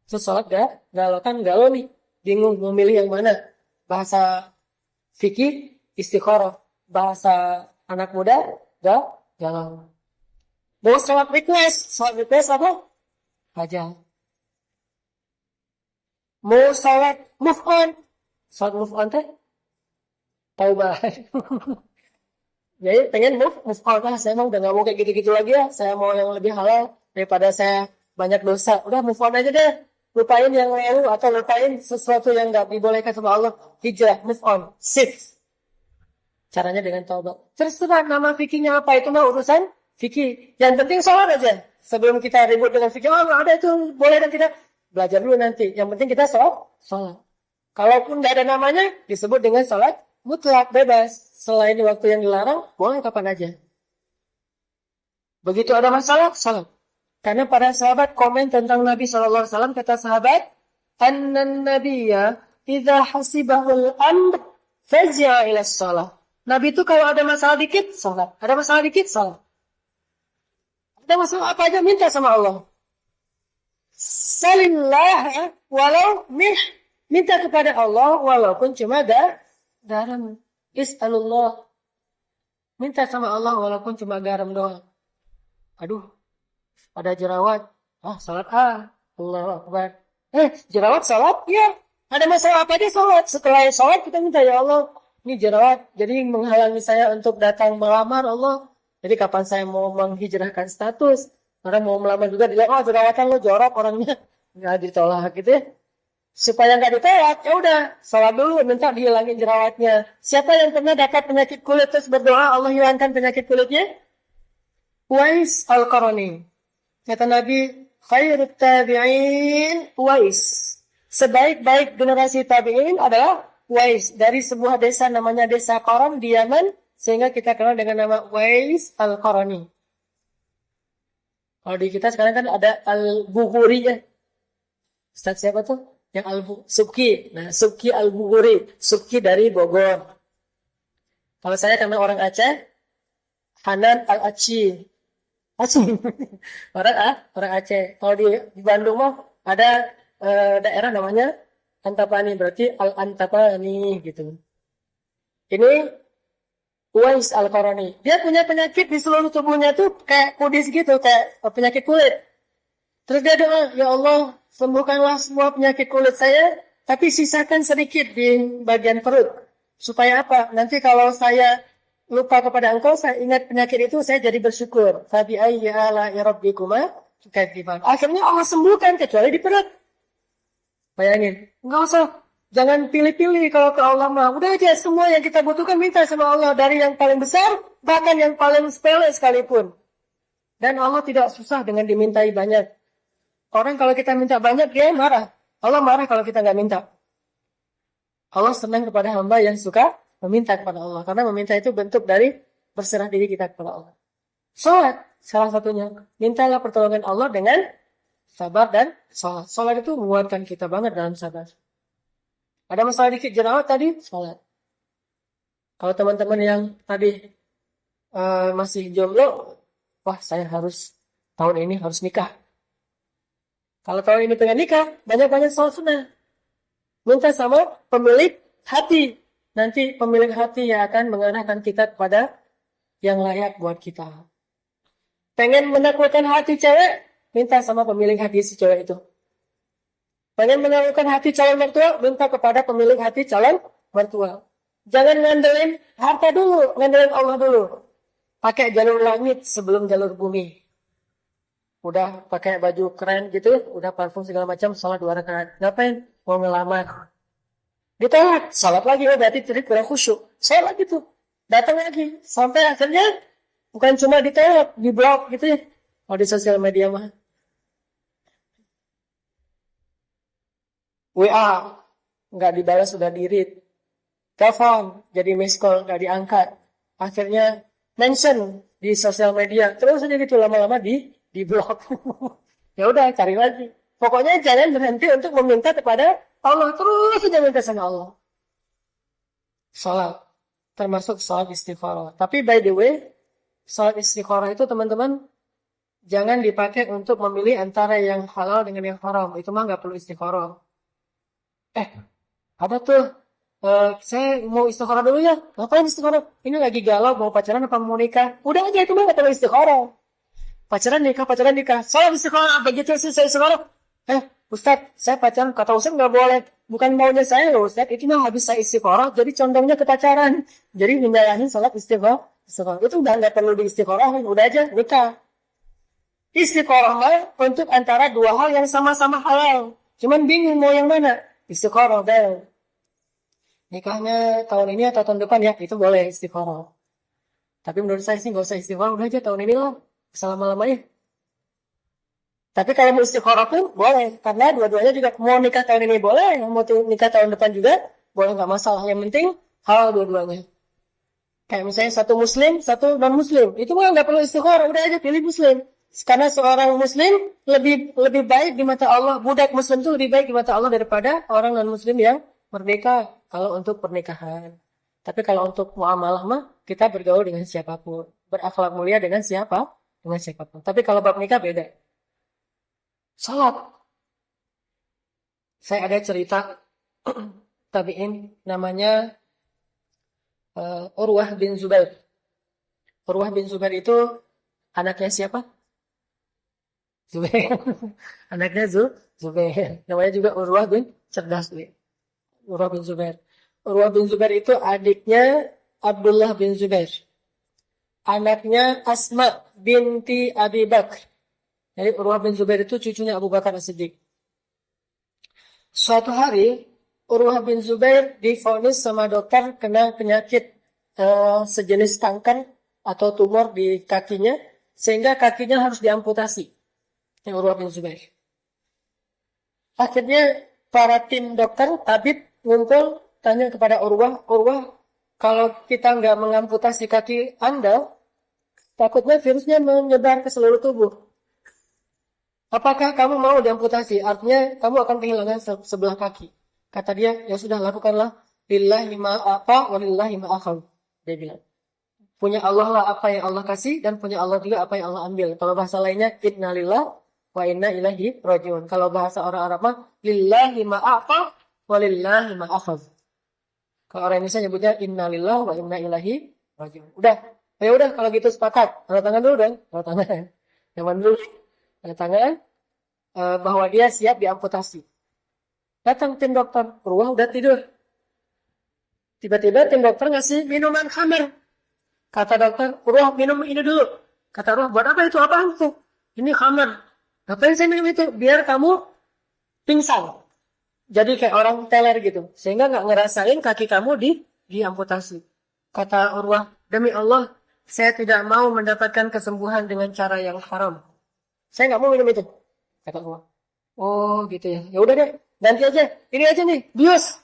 Itu sholat galau kan galau nih. Bingung mau milih yang mana. Bahasa fikih istikharah. Bahasa anak muda galau. Mau sholat request. Sholat request apa? Hajat. Mau sholat move on. Sholat move on teh? Taubat. Jadi pengen move on lah. Saya mau udah gak mau kayak gitu-gitu lagi ya. Saya mau yang lebih halal daripada saya banyak dosa. Udah move on aja deh. Lupain yang lalu atau lupain sesuatu yang gak dibolehkan sama Allah. Hijrah, move on, shift. Caranya dengan taubat. Terserah nama fikihnya apa, itu mah urusan fikih. Yang penting sholat aja. Sebelum kita ribut dengan fikih, ada itu boleh dan tidak. Belajar dulu nanti. Yang penting kita sholat. Kalaupun tidak ada namanya, disebut dengan sholat mutlak, bebas. Selain di waktu yang dilarang, boleh kapan aja. Begitu ada masalah, salat. Karena para sahabat komen tentang Nabi SAW, kata sahabat, Annan nabiyya idza hasibahul amr faz'a ila shalah. Nabi itu kalau ada masalah dikit, salat. Ada masalah dikit, salat. Ada masalah apa aja, minta sama Allah. Salillah walau minta kepada Allah walaupun cuma garam. Is'alullah. Minta sama Allah walaupun cuma garam doang. Aduh, ada jerawat. Salat Allahu Akbar. Jerawat salat? Ya. Ada masalah apa aja salat? Setelah salat kita minta, ya Allah, ini jerawat jadi menghalangi saya untuk datang melamar Allah. Jadi kapan saya mau menghijrahkan status? Orang mau melamar juga dilihat, jerawatan lo jorok orangnya. Nggak ditolak gitu ya. Supaya nggak ditolak, ya udah, salat dulu, minta dihilangin jerawatnya. Siapa yang pernah dapat penyakit kulit terus berdoa Allah hilangkan penyakit kulitnya? Uwais Al-Qarani. Kata Nabi, khairut tabi'in Uwais. Sebaik-baik generasi tabi'in adalah Uwais. Dari sebuah desa namanya desa Qaran di Yaman, sehingga kita kenal dengan nama Uwais Al-Qarani. Kalau di kita sekarang kan ada Al-Bukhari ya. Ustaz siapa tuh? Yang Subki. Nah, Subki Al-Bukhari. Subki dari Bogor. Kalau saya karena orang Aceh, Hanan Al-Aci. Aceh. orang Aceh. Kalau di Bandung mah ada daerah namanya Antapani. Berarti Al-Antapani gitu. Ini Uwais Al-Qarani. Dia punya penyakit di seluruh tubuhnya tuh kayak kudis gitu, kayak penyakit kulit. Terus dia doa, ya Allah, sembuhkanlah semua penyakit kulit saya, tapi sisakan sedikit di bagian perut. Supaya apa? Nanti kalau saya lupa kepada engkau, saya ingat penyakit itu, saya jadi bersyukur. Fabi ayyi ala'i rabbikuma tukadziban. Akhirnya Allah sembuhkan kecuali di perut. Bayangin, enggak usah. Jangan pilih-pilih kalau ke Allah mah. Udah aja semua yang kita butuhkan minta sama Allah. Dari yang paling besar, bahkan yang paling sepele sekalipun. Dan Allah tidak susah dengan dimintai banyak. Orang kalau kita minta banyak, dia marah. Allah marah kalau kita nggak minta. Allah senang kepada hamba yang suka meminta kepada Allah. Karena meminta itu bentuk dari berserah diri kita kepada Allah. Salat, salah satunya. Mintalah pertolongan Allah dengan sabar dan salat. Salat itu menguatkan kita banget dalam sabar. Ada masalah dikit jerawat tadi, salat. Kalau teman-teman yang tadi masih jomblo, wah saya harus tahun ini harus nikah. Kalau tahun ini pengen nikah, banyak-banyak salat sunnah. Minta sama pemilik hati. Nanti pemilik hati yang akan mengarahkan kita kepada yang layak buat kita. Pengen menaklukkan hati cewek, minta sama pemilik hati si cewek itu. Pengen menaklukkan hati calon mertua, minta kepada pemilik hati calon mertua. Jangan ngandelin harta dulu, ngandelin Allah dulu. Pakai jalur langit sebelum jalur bumi. Udah pakai baju keren gitu, udah parfum segala macam, salat 2 rakaat. Ngapain? Mau ngelamar. Ditolak, salat lagi, berarti tadi kurang khusyuk. Salat gitu, datang lagi. Sampai akhirnya, bukan cuma ditolak, diblok gitu ya. Kalau di sosial media mah. WA, nggak dibalas sudah di-read. Telepon, jadi miss call, nggak diangkat. Akhirnya mention di sosial media. Terus aja gitu, lama-lama di-blok. Ya udah, cari lagi. Pokoknya jangan berhenti untuk meminta kepada Allah. Terus aja minta sama Allah. Salat, termasuk salat istikharah. Tapi by the way, salat istikharah itu teman-teman, jangan dipakai untuk memilih antara yang halal dengan yang haram. Itu mah nggak perlu istikharah. Ada tuh, saya mau istikharah dulu ya. Ngapain istikharah? Ini lagi galau, mau pacaran apa mau nikah? Udah aja, itu mah gak perlu istikharah. Pacaran nikah. Salah istikharah, begitu sih saya istikharah. Ustaz, saya pacaran, kata Ustaz gak boleh. Bukan maunya saya loh Ustaz, itu mah habis saya istikharah, jadi condongnya ke pacaran. Jadi menjalani salat istikharah. Itu udah gak perlu di istikharah, udah aja nikah. Istikharah untuk antara dua hal yang sama-sama halal. Cuman bingung mau yang mana. Istikharah dan nikahnya tahun ini atau tahun depan ya, itu boleh istikharah. Tapi menurut saya sih gak usah istikharah, udah aja tahun ini lah, selama-lamanya. Tapi kalau mau istikharah pun boleh, karena dua-duanya juga mau nikah tahun ini boleh, mau nikah tahun depan juga boleh, gak masalah. Yang penting Halal dua-duanya. Kayak misalnya satu muslim, satu non-muslim. Itu mah nggak perlu istikharah, udah aja pilih muslim. Karena seorang muslim lebih baik di mata Allah. Budak muslim itu lebih baik di mata Allah daripada orang non-muslim yang merdeka kalau untuk pernikahan. Tapi kalau untuk muamalah mah kita bergaul dengan siapapun. Berakhlak mulia dengan siapa? Dengan siapapun. Tapi kalau bab nikah beda. Salat. Saya ada cerita tabi'in namanya Urwah bin Zubair. Urwah bin Zubair itu anaknya siapa? Zubair. Anaknya Zubair. Namanya juga Urwah bin cerdas. Urwah bin Zubair. Urwah bin Zubair itu adiknya Abdullah bin Zubair. Anaknya Asma binti Abi Bakr. Jadi Urwah bin Zubair itu cucunya Abu Bakar As-Siddiq. Suatu hari Urwah bin Zubair divonis sama dokter kena penyakit sejenis kanker atau tumor di kakinya, sehingga kakinya harus diamputasi. Yang Urwah bin Zubair. Akhirnya para tim dokter, tabib ngumpul tanya kepada Urwah, kalau kita nggak mengamputasi kaki Anda, takutnya virusnya menyebar ke seluruh tubuh. Apakah kamu mau diamputasi? Artinya kamu akan kehilangan sebelah kaki. Kata dia, ya sudah lakukanlah. Lillahi ma'afa wa lillahi ma'akhal. Dia bilang. Punya Allah lah apa yang Allah kasih dan punya Allah juga apa yang Allah ambil. Kalau bahasa lainnya, inna lillah wa inna ilahi rajiun. Kalau bahasa orang Arab mah, lillahi ma'afa wa lillahi ma'akhal. Kalau orang Indonesia nyebutnya inna lillah wa inna ilahi rajiun. Udah. Ya udah kalau gitu sepakat. Tanda tangan dulu dong. Tanda tangan. Yang dulu. Tanda tangan bahwa dia siap diamputasi. Datang tim dokter, Urwah udah tidur. Tiba-tiba tim dokter ngasih minuman khamar. Kata dokter, Urwah minum ini dulu. Kata Urwah, buat apa itu? Apa itu? Ini khamar. Ngapain saya minum itu? Biar kamu pingsan. Jadi kayak orang teler gitu. Sehingga nggak ngerasain kaki kamu diamputasi. Kata Urwah, demi Allah, saya tidak mau mendapatkan kesembuhan dengan cara yang haram. Saya nggak mau minum itu. Kata Urwah. Oh gitu ya. Ya udah deh. Nanti aja. Ini aja nih. Bius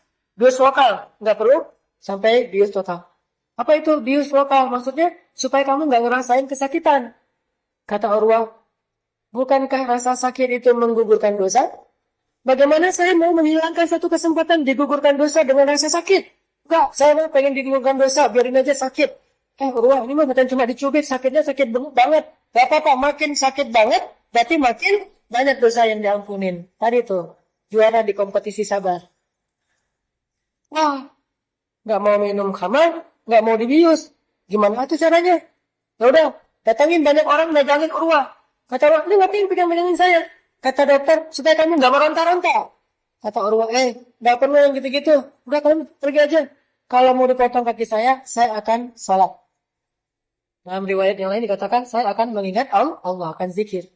lokal. Nggak perlu sampai bius total. Apa itu bius lokal? Maksudnya supaya kamu nggak ngerasain kesakitan. Kata Urwah. Bukankah rasa sakit itu menggugurkan dosa? Bagaimana saya mau menghilangkan satu kesempatan digugurkan dosa dengan rasa sakit? Enggak. Saya mau pengen digugurkan dosa. Biarin aja sakit. Urwah ini mah bukan cuma dicubit. Sakitnya sakit banget. Gak apa-apa. Makin sakit banget. Berarti makin banyak dosa yang diampunin. Tadi tuh. Juara di kompetisi sabar. Wah, nggak mau minum khamar, nggak mau dibius. Gimana tuh caranya? Ya udah, datangin banyak orang megangin Urwah. Kata Urwah, ini ngapain pegang-pegangin saya? Kata dokter, supaya kamu nggak meronta-ronta. Kata Urwah, nggak perlu yang gitu-gitu. Udah kamu pergi aja. Kalau mau dipotong kaki saya akan sholat. Dalam riwayat yang lain dikatakan, saya akan mengingat Allah akan zikir.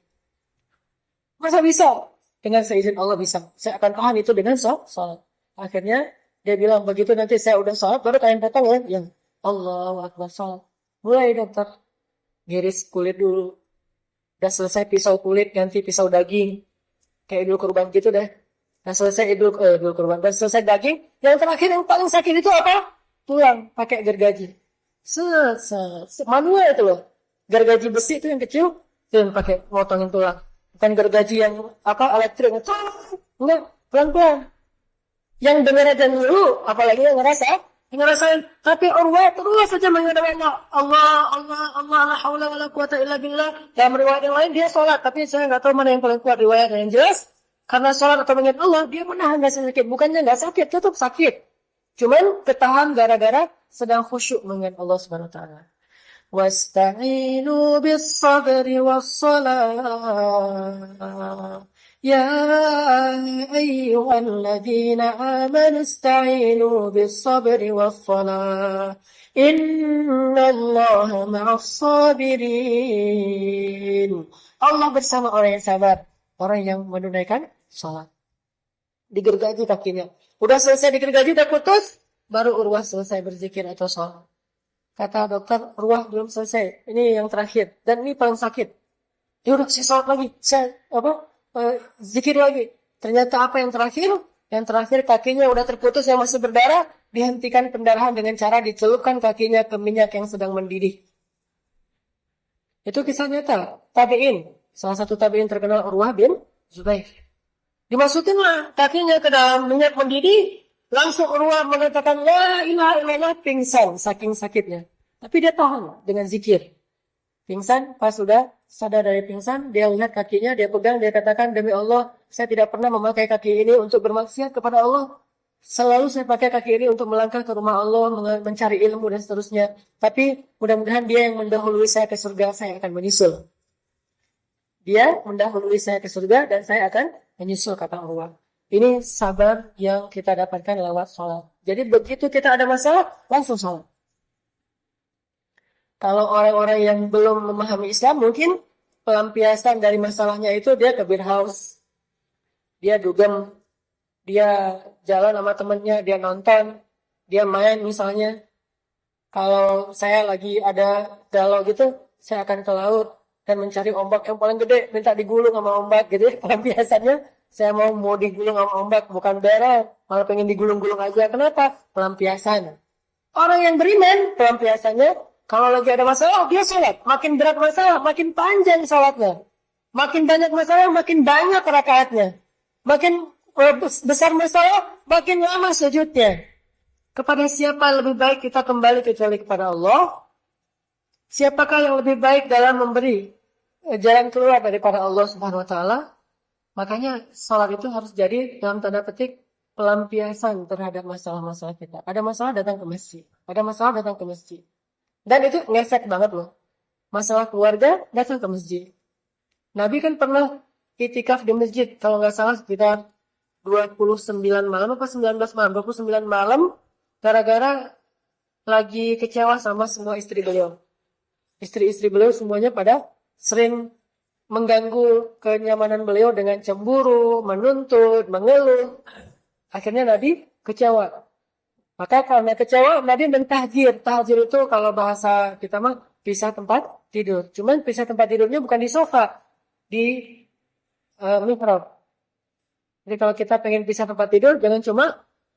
Masa bisa? Dengan seizin Allah bisa. Saya akan tahan itu dengan sholat. Akhirnya dia bilang begitu nanti saya udah sholat baru kalian potong ya. Yang Allahu Akbar sholat. Mulai dokter. Giris kulit dulu. Udah selesai pisau kulit ganti pisau daging. Kayak idul kurban gitu deh. Udah selesai idul kurban. Udah selesai daging. Yang terakhir yang paling sakit itu apa? Tulang. Pakai gergaji. Manual itu loh. Gergaji besi itu yang kecil. Itu yang pakai motongin tulang. Bukan gergaji yang elektrik. Enggak, pelan-pelan. Yang dengar aja dulu, apalagi yang ngerasain. Tapi Urwah terus saja mengingat Allah, la haula wala quwata illa billah. Dalam riwayat yang lain dia sholat, tapi saya nggak tahu mana yang paling kuat riwayat yang jelas. Karena sholat atau mengingat Allah, dia menahan rasa sakit. Bukannya nggak sakit, tetap sakit. Cuman ketahan gara-gara sedang khusyuk mengingat Allah Subhanahu Wa Taala. واستعينوا بالصبر والصلاة يا أيها الذين آمنوا استعينوا بالصبر والصلاة إن الله مع الصابرين. Allah bersama orang yang sabar, orang yang menunaikan salat. Digergaji kakinya. Udah selesai digergaji, udah putus, baru Urwah selesai berzikir atau salat. Kata dokter, Urwah belum selesai. Ini yang terakhir. Dan ini paling sakit. Ya udah, saya sholat lagi. Saya zikir lagi. Ternyata apa yang terakhir? Yang terakhir kakinya udah terputus yang masih berdarah, dihentikan pendarahan dengan cara dicelupkan kakinya ke minyak yang sedang mendidih. Itu kisah nyata. Tabi'in. Salah satu tabi'in terkenal Urwah bin Zubair. Dimasukinlah kakinya ke dalam minyak mendidih. Langsung Urwah mengatakan, la ilaha illallah, pingsan saking sakitnya. Tapi dia tahan dengan zikir. Pingsan, pas sudah sadar dari pingsan, dia lihat kakinya, dia pegang, dia katakan, demi Allah, saya tidak pernah memakai kaki ini untuk bermaksiat kepada Allah. Selalu saya pakai kaki ini untuk melangkah ke rumah Allah, mencari ilmu dan seterusnya. Tapi mudah-mudahan dia yang mendahului saya ke surga, saya akan menyusul. Dia mendahului saya ke surga dan saya akan menyusul, kata Allah. Ini sabar yang kita dapatkan lewat sholat. Jadi begitu kita ada masalah, langsung sholat. Kalau orang-orang yang belum memahami Islam, mungkin pelampiasan dari masalahnya itu dia ke beer house. Dia dugem, dia jalan sama temennya, dia nonton, dia main misalnya. Kalau saya lagi ada galau gitu, saya akan ke laut dan mencari ombak yang paling gede, minta digulung sama ombak gitu. Pelampiasannya, saya mau digulung sama ombak, bukan beres, malah pengen digulung-gulung aja. Kenapa? Pelampiasan. Orang yang beriman, pelampiasannya, kalau lagi ada masalah, dia sholat. Makin berat masalah, makin panjang sholatnya. Makin banyak masalah, makin banyak rakaatnya. Makin besar masalah, makin lama sujudnya. Kepada siapa lebih baik kita kembali kecuali kepada Allah? Siapakah yang lebih baik dalam memberi jalan keluar daripada Allah Subhanahu wa Ta'ala? Makanya sholat itu harus jadi dalam tanda petik pelampiasan terhadap masalah-masalah kita. Ada masalah, datang ke masjid. Ada masalah, datang ke masjid. Dan itu ngefek banget loh. Masalah keluarga, datang ke masjid. Nabi kan pernah itikaf di masjid. Kalau nggak salah sekitar 29 malam apa 19 malam. 29 malam gara-gara lagi kecewa sama semua istri beliau. Istri-istri beliau semuanya pada sering mengganggu kenyamanan beliau dengan cemburu, menuntut, mengeluh. Akhirnya Nabi kecewa. Maka karena kecewa, Nabi mentahjir. Tahjir itu kalau bahasa kita mah pisah tempat tidur. Cuman pisah tempat tidurnya bukan di sofa, di mihrab. Jadi kalau kita pengen pisah tempat tidur, jangan cuma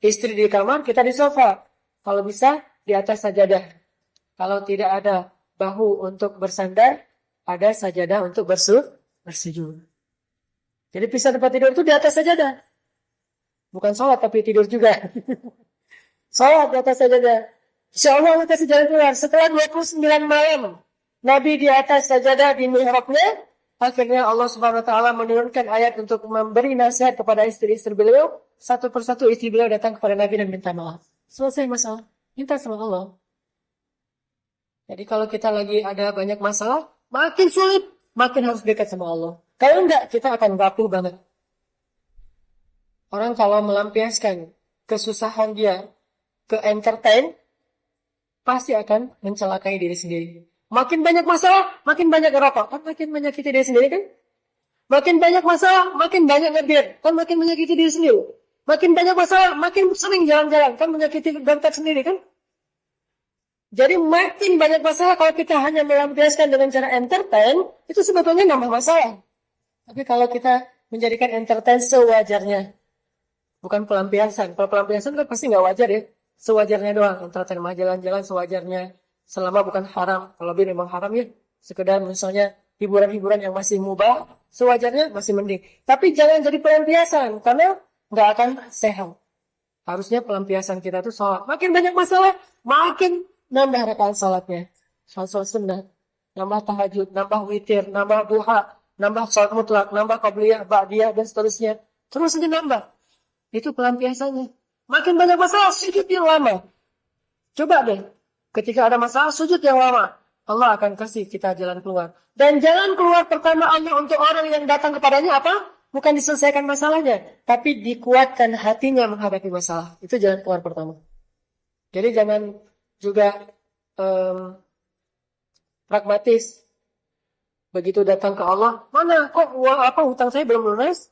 istri di kamar, kita di sofa. Kalau bisa, di atas sajadah. Kalau tidak ada bahu untuk bersandar, ada sajadah untuk bersujud. Jadi pisah tempat tidur itu di atas sajadah. Bukan sholat, tapi tidur juga. Sholat di atas sajadah. Insya Allah kita sejalan keluar. Setelah 29 malam, Nabi di atas sajadah di mihrabnya, akhirnya Allah Subhanahu wa Ta'ala menurunkan ayat untuk memberi nasihat kepada istri-istri beliau. Satu persatu istri beliau datang kepada Nabi dan minta maaf. Selesai masalah. Minta sama Allah. Jadi kalau kita lagi ada banyak masalah, makin sulit, makin harus dekat sama Allah. Kalau enggak, kita akan rapuh banget. Orang kalau melampiaskan kesusahan dia ke entertain, pasti akan mencelakai diri sendiri. Makin banyak masalah, makin banyak rokok. Kan makin menyakiti diri sendiri kan? Makin banyak masalah, makin banyak ngebir. Kan makin menyakiti diri sendiri. Makin banyak masalah, makin sering jalan-jalan. Kan menyakiti dompet sendiri kan? Jadi makin banyak masalah kalau kita hanya melampiaskan dengan cara entertain, itu sebetulnya nambah masalah. Tapi kalau kita menjadikan entertain sewajarnya, bukan pelampiasan. Kalau pelampiasan kan pasti nggak wajar ya. Sewajarnya doang, entertain mah jalan-jalan sewajarnya. Selama bukan haram. Kalau memang haram ya, sekedar misalnya hiburan-hiburan yang masih mubah, sewajarnya masih mending. Tapi jangan jadi pelampiasan, karena nggak akan sehat. Harusnya pelampiasan kita tuh sholat. Makin banyak masalah, makin nambah rakaat sholatnya. Sholat sunnah, nambah tahajud, nambah witir, nambah duha, nambah sholat mutlak, nambah qabliyah, ba'diyah, dan seterusnya. Terus aja nambah. Itu pelampiasannya. Makin banyak masalah, sujud yang lama. Coba deh, ketika ada masalah, sujud yang lama. Allah akan kasih kita jalan keluar. Dan jalan keluar pertama Allah untuk orang yang datang kepadanya apa? Bukan diselesaikan masalahnya, tapi dikuatkan hatinya menghadapi masalah. Itu jalan keluar pertama. Jadi jangan juga pragmatis. Begitu datang ke Allah, mana kok hutang saya belum lunas?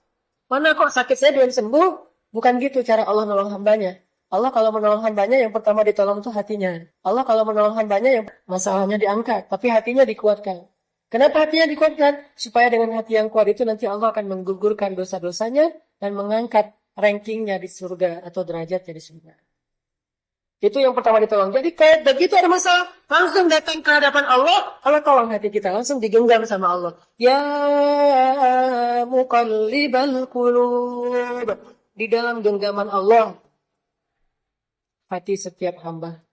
Mana kok sakit saya belum sembuh? Bukan gitu cara Allah menolong hambanya. Allah kalau menolong hambanya, yang pertama ditolong itu hatinya. Allah kalau menolong hambanya, yang masalahnya diangkat, tapi hatinya dikuatkan. Kenapa hatinya dikuatkan? Supaya dengan hati yang kuat itu nanti Allah akan menggugurkan dosa-dosanya dan mengangkat rankingnya di surga atau derajatnya di surga. Itu yang pertama ditolong. Jadi kayak begitu ada masalah, langsung datang ke hadapan Allah, Allah tolong hati kita, langsung digenggam sama Allah. Ya muqallibal qulub. Di dalam genggaman Allah, hati setiap hamba.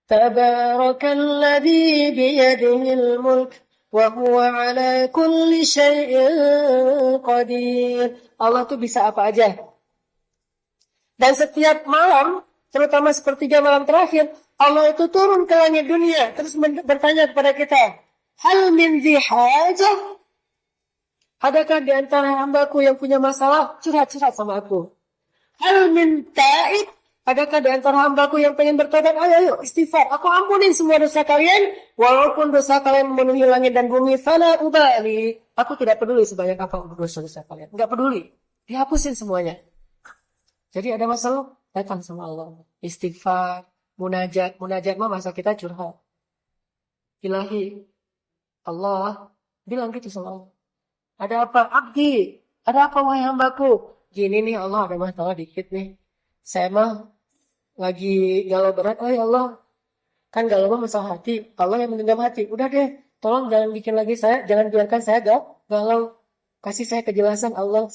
Tabarakalladzi biyadihil mulk wa huwa ala kulli syai'in qadir. Allah tuh bisa apa aja. Dan setiap malam, terutama sepertiga malam terakhir, Allah itu turun ke langit dunia, terus bertanya kepada kita, hal min zi hajah? Adakah di antara hambaku yang punya masalah? Curhat-curhat sama aku. Hal min ta'ib? Adakah di antara hambaku yang pengen bertobat? Ayo, istighfar. Aku ampunin semua dosa kalian, walaupun dosa kalian memenuhi langit dan bumi. Fala ubali. Aku tidak peduli sebanyak apa dosa-dosa kalian. Enggak peduli. Dihapusin semuanya. Jadi ada masalah, datang sama Allah. Istighfar, munajat. Munajat mah masa kita curhat. Ilahi, Allah, bilang gitu sama Allah. Ada apa? Abdi, ada apa wahai hambaku? Gini nih Allah, ada masalah dikit nih. Saya mah lagi galau berat. Oh ya Allah, kan galau mah masalah hati. Allah yang menggenggam hati. Udah deh, tolong jangan bikin lagi saya, jangan biarkan saya galau. Kasih saya kejelasan Allah.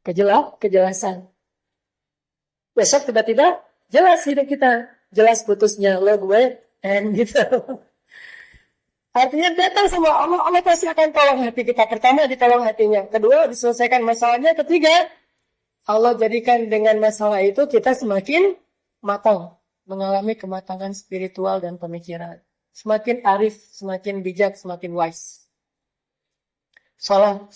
Kejelasan. Besok tiba-tiba jelas hidup kita. Jelas putusnya lo gue and gitu. Artinya datang sama Allah, Allah pasti akan tolong hati kita. Pertama ditolong hatinya. Kedua diselesaikan masalahnya. Ketiga Allah jadikan dengan masalah itu kita semakin matang. Mengalami kematangan spiritual dan pemikiran. Semakin arif, semakin bijak, semakin wise. Sholat.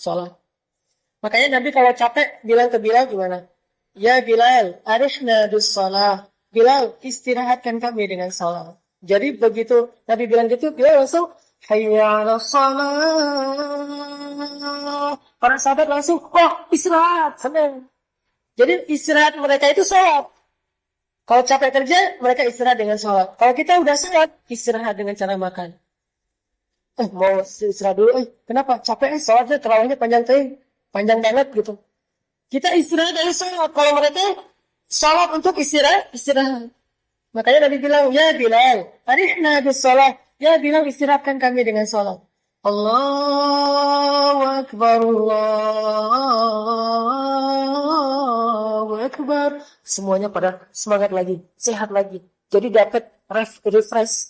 Makanya Nabi kalau capek bilang ke Bilal gimana? Ya Bilal, arihna dus sholat. Bilal, istirahatkan kami dengan sholat. Jadi begitu Nabi bilang gitu, Bilal langsung hayya 'alas shalah. Para sahabat langsung, istirahat, senang. Jadi istirahat mereka itu sholat. Kalau capek kerja, mereka istirahat dengan sholat. Kalau kita udah sholat, istirahat dengan cara makan. Mau istirahat dulu, kenapa? Capek, sholatnya terawihnya panjang banget gitu. Kita istirahat dari sholat. Kalau mereka sholat untuk istirahat. Makanya Nabi bilang, ya Bilal, arihna bis sholat. Ya Bilal, istirahatkan kami dengan sholat. Allahu Akbar, Allahu Akbar. Semuanya pada semangat lagi, sehat lagi. Jadi dapat refresh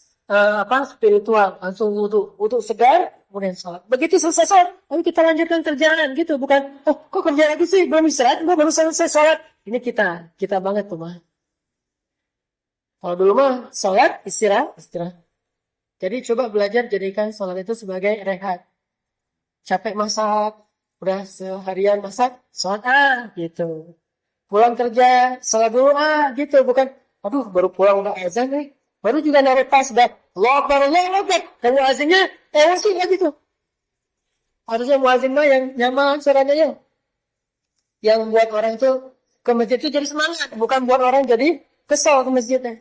spiritual, langsung wudu segar, kemudian sholat. Begitu selesai sholat, lalu kita lanjutkan kerjaan gitu, bukan, kok kerja lagi sih, belum istirahat, baru selesai sholat. Ini kita banget tuh mah. Kalau dulu mah sholat, istirahat. Jadi coba belajar jadikan sholat itu sebagai rehat. Capek masak, udah seharian masak, sholat gitu. Pulang kerja, sholat dulu gitu, bukan, aduh baru pulang udah azan nih. Baru juga narik tas, udah Allah Akbar. Dan muazinnya, emosi lah gitu. Harusnya muazin mah yang nyaman suaranya ya. Yang buat orang tuh ke masjid itu jadi semangat. Bukan buat orang jadi kesal ke masjidnya.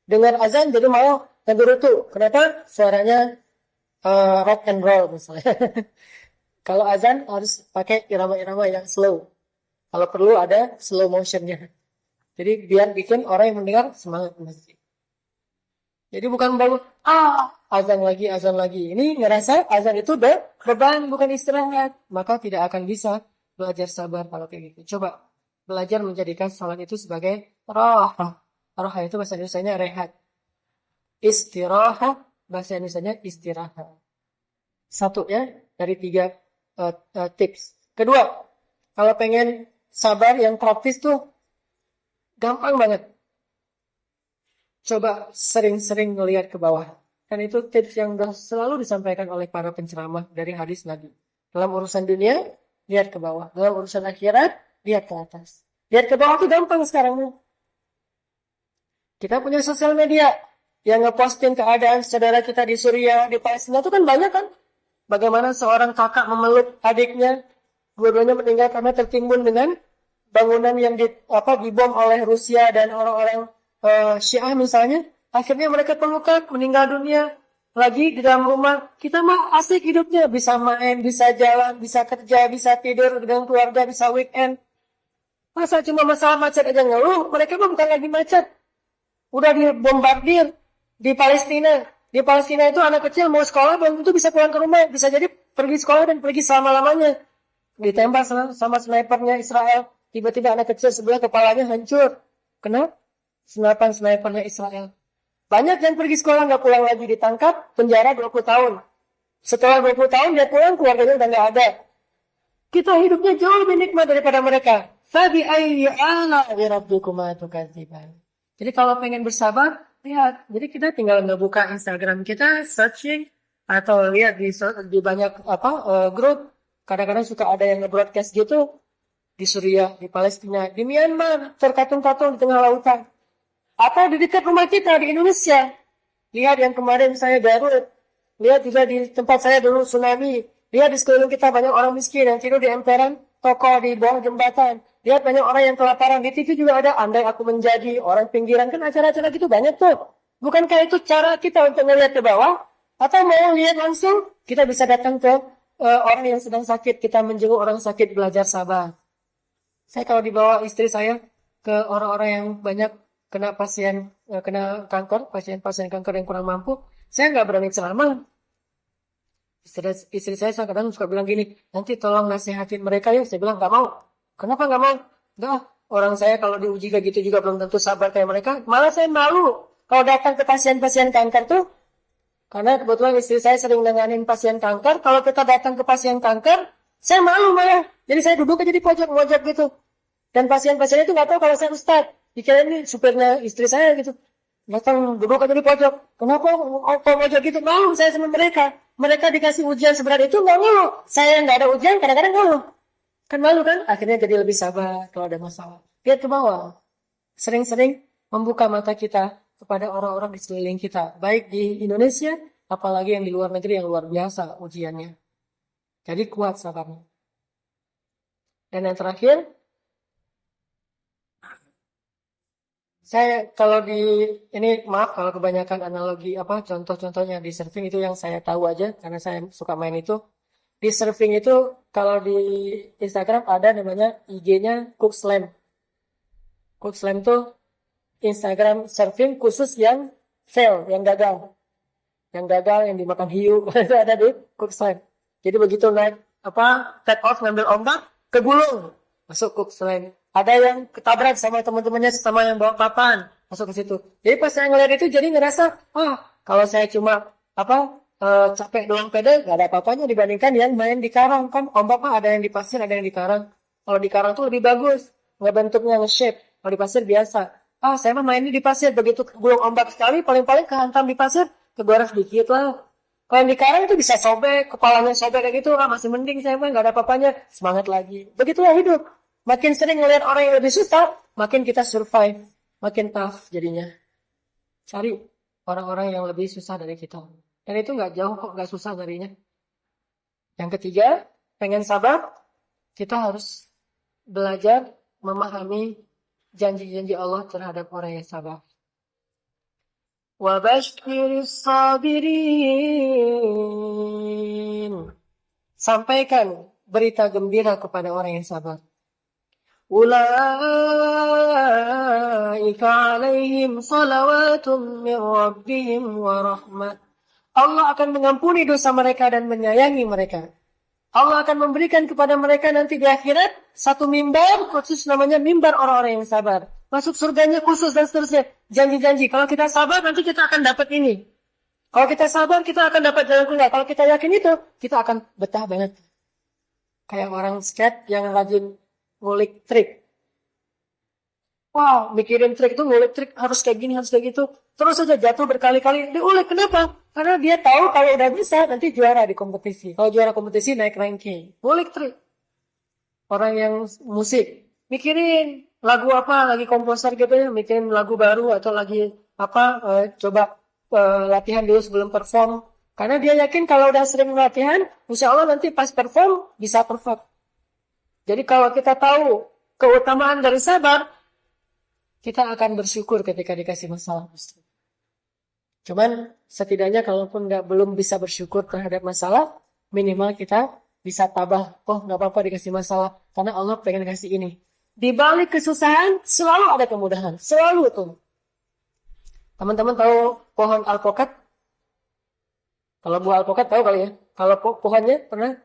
Dengar azan jadi mau ngegerutu. Kenapa? Suaranya rock and roll misalnya. Kalau azan harus pakai irama-irama yang slow. Kalau perlu ada slow motionnya. Jadi biar bikin orang yang mendengar semangat ke masjid. Jadi bukan baru azan lagi. Ini ngerasa azan itu beban, bukan istirahat. Maka tidak akan bisa belajar sabar kalau kayak gitu. Coba belajar menjadikan salat itu sebagai rohah. Rohah itu bahasa Indonesianya rehat. Istirahat, bahasa Indonesianya istirahat. Satu ya, dari 3 tips. Kedua, kalau pengen sabar yang praktis tuh gampang banget. Coba sering-sering ngelihat ke bawah. Dan itu tips yang selalu disampaikan oleh para penceramah dari hadis Nabi. Dalam urusan dunia, lihat ke bawah. Dalam urusan akhirat, lihat ke atas. Lihat ke bawah itu gampang sekarang. Kita punya sosial media yang ngeposting keadaan saudara kita di Suriah, di Palestina itu kan banyak kan. Bagaimana seorang kakak memeluk adiknya, dua-duanya meninggal karena tertimbun dengan bangunan yang dibom oleh Rusia dan orang-orang Syiah misalnya. Akhirnya mereka pelukan, meninggal dunia. lagi di dalam rumah, kita mah asik hidupnya, bisa main, bisa jalan, bisa kerja, bisa tidur dengan keluarga, bisa weekend. Masa cuma masalah macet aja ngeluh, mereka mah bukan lagi macet, udah dibombardir di Palestina. Di Palestina itu anak kecil mau sekolah belum tentu bisa pulang ke rumah, bisa jadi pergi sekolah dan pergi selama-lamanya. Ditembak sama snipernya Israel, tiba-tiba anak kecil sebelah kepalanya hancur. Kena senapan snipernya Israel. Banyak yang pergi sekolah nggak pulang lagi, ditangkap, penjara 20 tahun. Setelah 20 tahun dia pulang, keluarganya udah nggak ada. Kita hidupnya jauh lebih nikmat daripada mereka. Fabi ayyi ala'i rabbikuma tukadziban. Jadi kalau pengen bersabar, lihat. Jadi kita tinggal ngebuka Instagram kita, searching, atau lihat di banyak grup. Kadang-kadang suka ada yang nge-broadcast gitu di Suriah, di Palestina, di Myanmar, terkatung-katung di tengah lautan. Atau di dekat rumah kita di Indonesia. Lihat yang kemarin saya Garut. Lihat juga di tempat saya dulu tsunami. Lihat di sekeliling kita banyak orang miskin yang tidur di emperan toko di bawah jembatan. Lihat banyak orang yang kelaparan. Di TV juga ada andai aku menjadi orang pinggiran. Kan acara-acara gitu banyak tuh. Bukankah itu cara kita untuk melihat ke bawah? Atau mau lihat langsung? Kita bisa datang ke orang yang sedang sakit. Kita menjenguk orang sakit, belajar sabar. Saya kalau dibawa istri saya ke orang-orang yang banyak kena kanker, pasien-pasien kanker yang kurang mampu, saya nggak berani ceramah. Istri saya kadang suka bilang gini, nanti tolong nasihatin mereka ya. Saya bilang nggak mau. Kenapa nggak mau? Nggak, orang saya kalau diuji kayak gitu juga belum tentu sabar kayak mereka. Malah saya malu kalau datang ke pasien-pasien kanker tuh. Karena kebetulan istri saya sering nanganin pasien kanker. Kalau kita datang ke pasien kanker, saya malu malah. Jadi saya duduk aja di pojok gitu. Dan pasien-pasien itu nggak tahu kalau saya ustad. Dikira ini supirnya istri saya gitu. Datang duduk aja di pojok. Kenapa kok pojok gitu? Malu saya sama mereka. Mereka dikasih ujian seberat itu nggak ngeluh. Saya nggak ada ujian kadang-kadang ngeluh. Kan malu kan? Akhirnya jadi lebih sabar kalau ada masalah. Lihat ke bawah. Sering-sering membuka mata kita kepada orang-orang di sekeliling kita. Baik di Indonesia, apalagi yang di luar negeri yang luar biasa ujiannya. Jadi kuat sabarnya. Dan yang terakhir, saya kalau ini maaf kalau kebanyakan analogi contoh-contohnya di surfing itu yang saya tahu aja karena saya suka main itu. Di surfing itu kalau di Instagram ada namanya IG-nya Cook Slam. Cook Slam tuh Instagram surfing khusus yang fail, yang gagal. Yang gagal, yang dimakan hiu, itu ada di Cook Slam. Jadi begitu naik take off ngambil ombak, kegulung, masuk Cook Slam. Ada yang ketabrak sama teman-temannya sama yang bawa papan, masuk ke situ. Jadi pas saya ngeliat itu jadi ngerasa, kalau saya cuma capek doang pede, gak ada apa-apanya dibandingkan yang main di karang. Kan ombak mah ada yang di pasir, ada yang di karang. Kalau di karang tuh lebih bagus, nggak bentuknya nge-shape. Kalau di pasir biasa. Saya mah mainnya di pasir, begitu gulung ombak sekali, paling-paling kehantam di pasir, kegores dikit lah. Kalau yang di karang itu bisa sobek, kepalanya sobek kayak gitu, masih mending saya mah nggak ada apa-apanya, semangat lagi. Begitulah hidup. Makin sering ngelihat orang yang lebih susah, makin kita survive, makin tough jadinya. Cari orang-orang yang lebih susah dari kita. Dan itu nggak jauh kok, nggak susah darinya. Yang ketiga, pengen sabar, kita harus belajar memahami janji-janji Allah terhadap orang yang sabar. Wabashiris sabirin. Sampaikan berita gembira kepada orang yang sabar. Ulaika alaihim salawatum min rabbihim wa rahmah. Allah akan mengampuni dosa mereka dan menyayangi mereka. Allah akan memberikan kepada mereka nanti di akhirat satu mimbar khusus namanya mimbar orang-orang yang sabar. Masuk surganya khusus dan seterusnya. Janji-janji. Kalau kita sabar nanti kita akan dapat ini. Kalau kita sabar kita akan dapat jalan keluar. Kalau kita yakin itu kita akan betah banget. Kayak orang skate yang rajin ngulik trik. Wow, mikirin trik itu ngulik trik harus kayak gini, harus kayak gitu. Terus saja jatuh berkali-kali. Diulik, kenapa? Karena dia tahu kalau udah bisa nanti juara di kompetisi. Kalau juara kompetisi naik ranking. Ngulik trik. Orang yang musik, mikirin lagu apa, lagi komposer gitu ya, mikirin lagu baru atau lagi coba latihan dulu sebelum perform. Karena dia yakin kalau udah sering latihan, insya Allah nanti pas perform bisa perfect. Jadi kalau kita tahu keutamaan dari sabar, kita akan bersyukur ketika dikasih masalah. Cuman setidaknya kalaupun belum bisa bersyukur terhadap masalah, minimal kita bisa tabah. Oh, nggak apa-apa dikasih masalah, karena Allah pengen kasih ini. Di balik kesusahan selalu ada kemudahan, selalu tuh. Teman-teman tahu pohon alpukat? Kalau buah alpukat tahu kali ya. Kalau pohonnya pernah?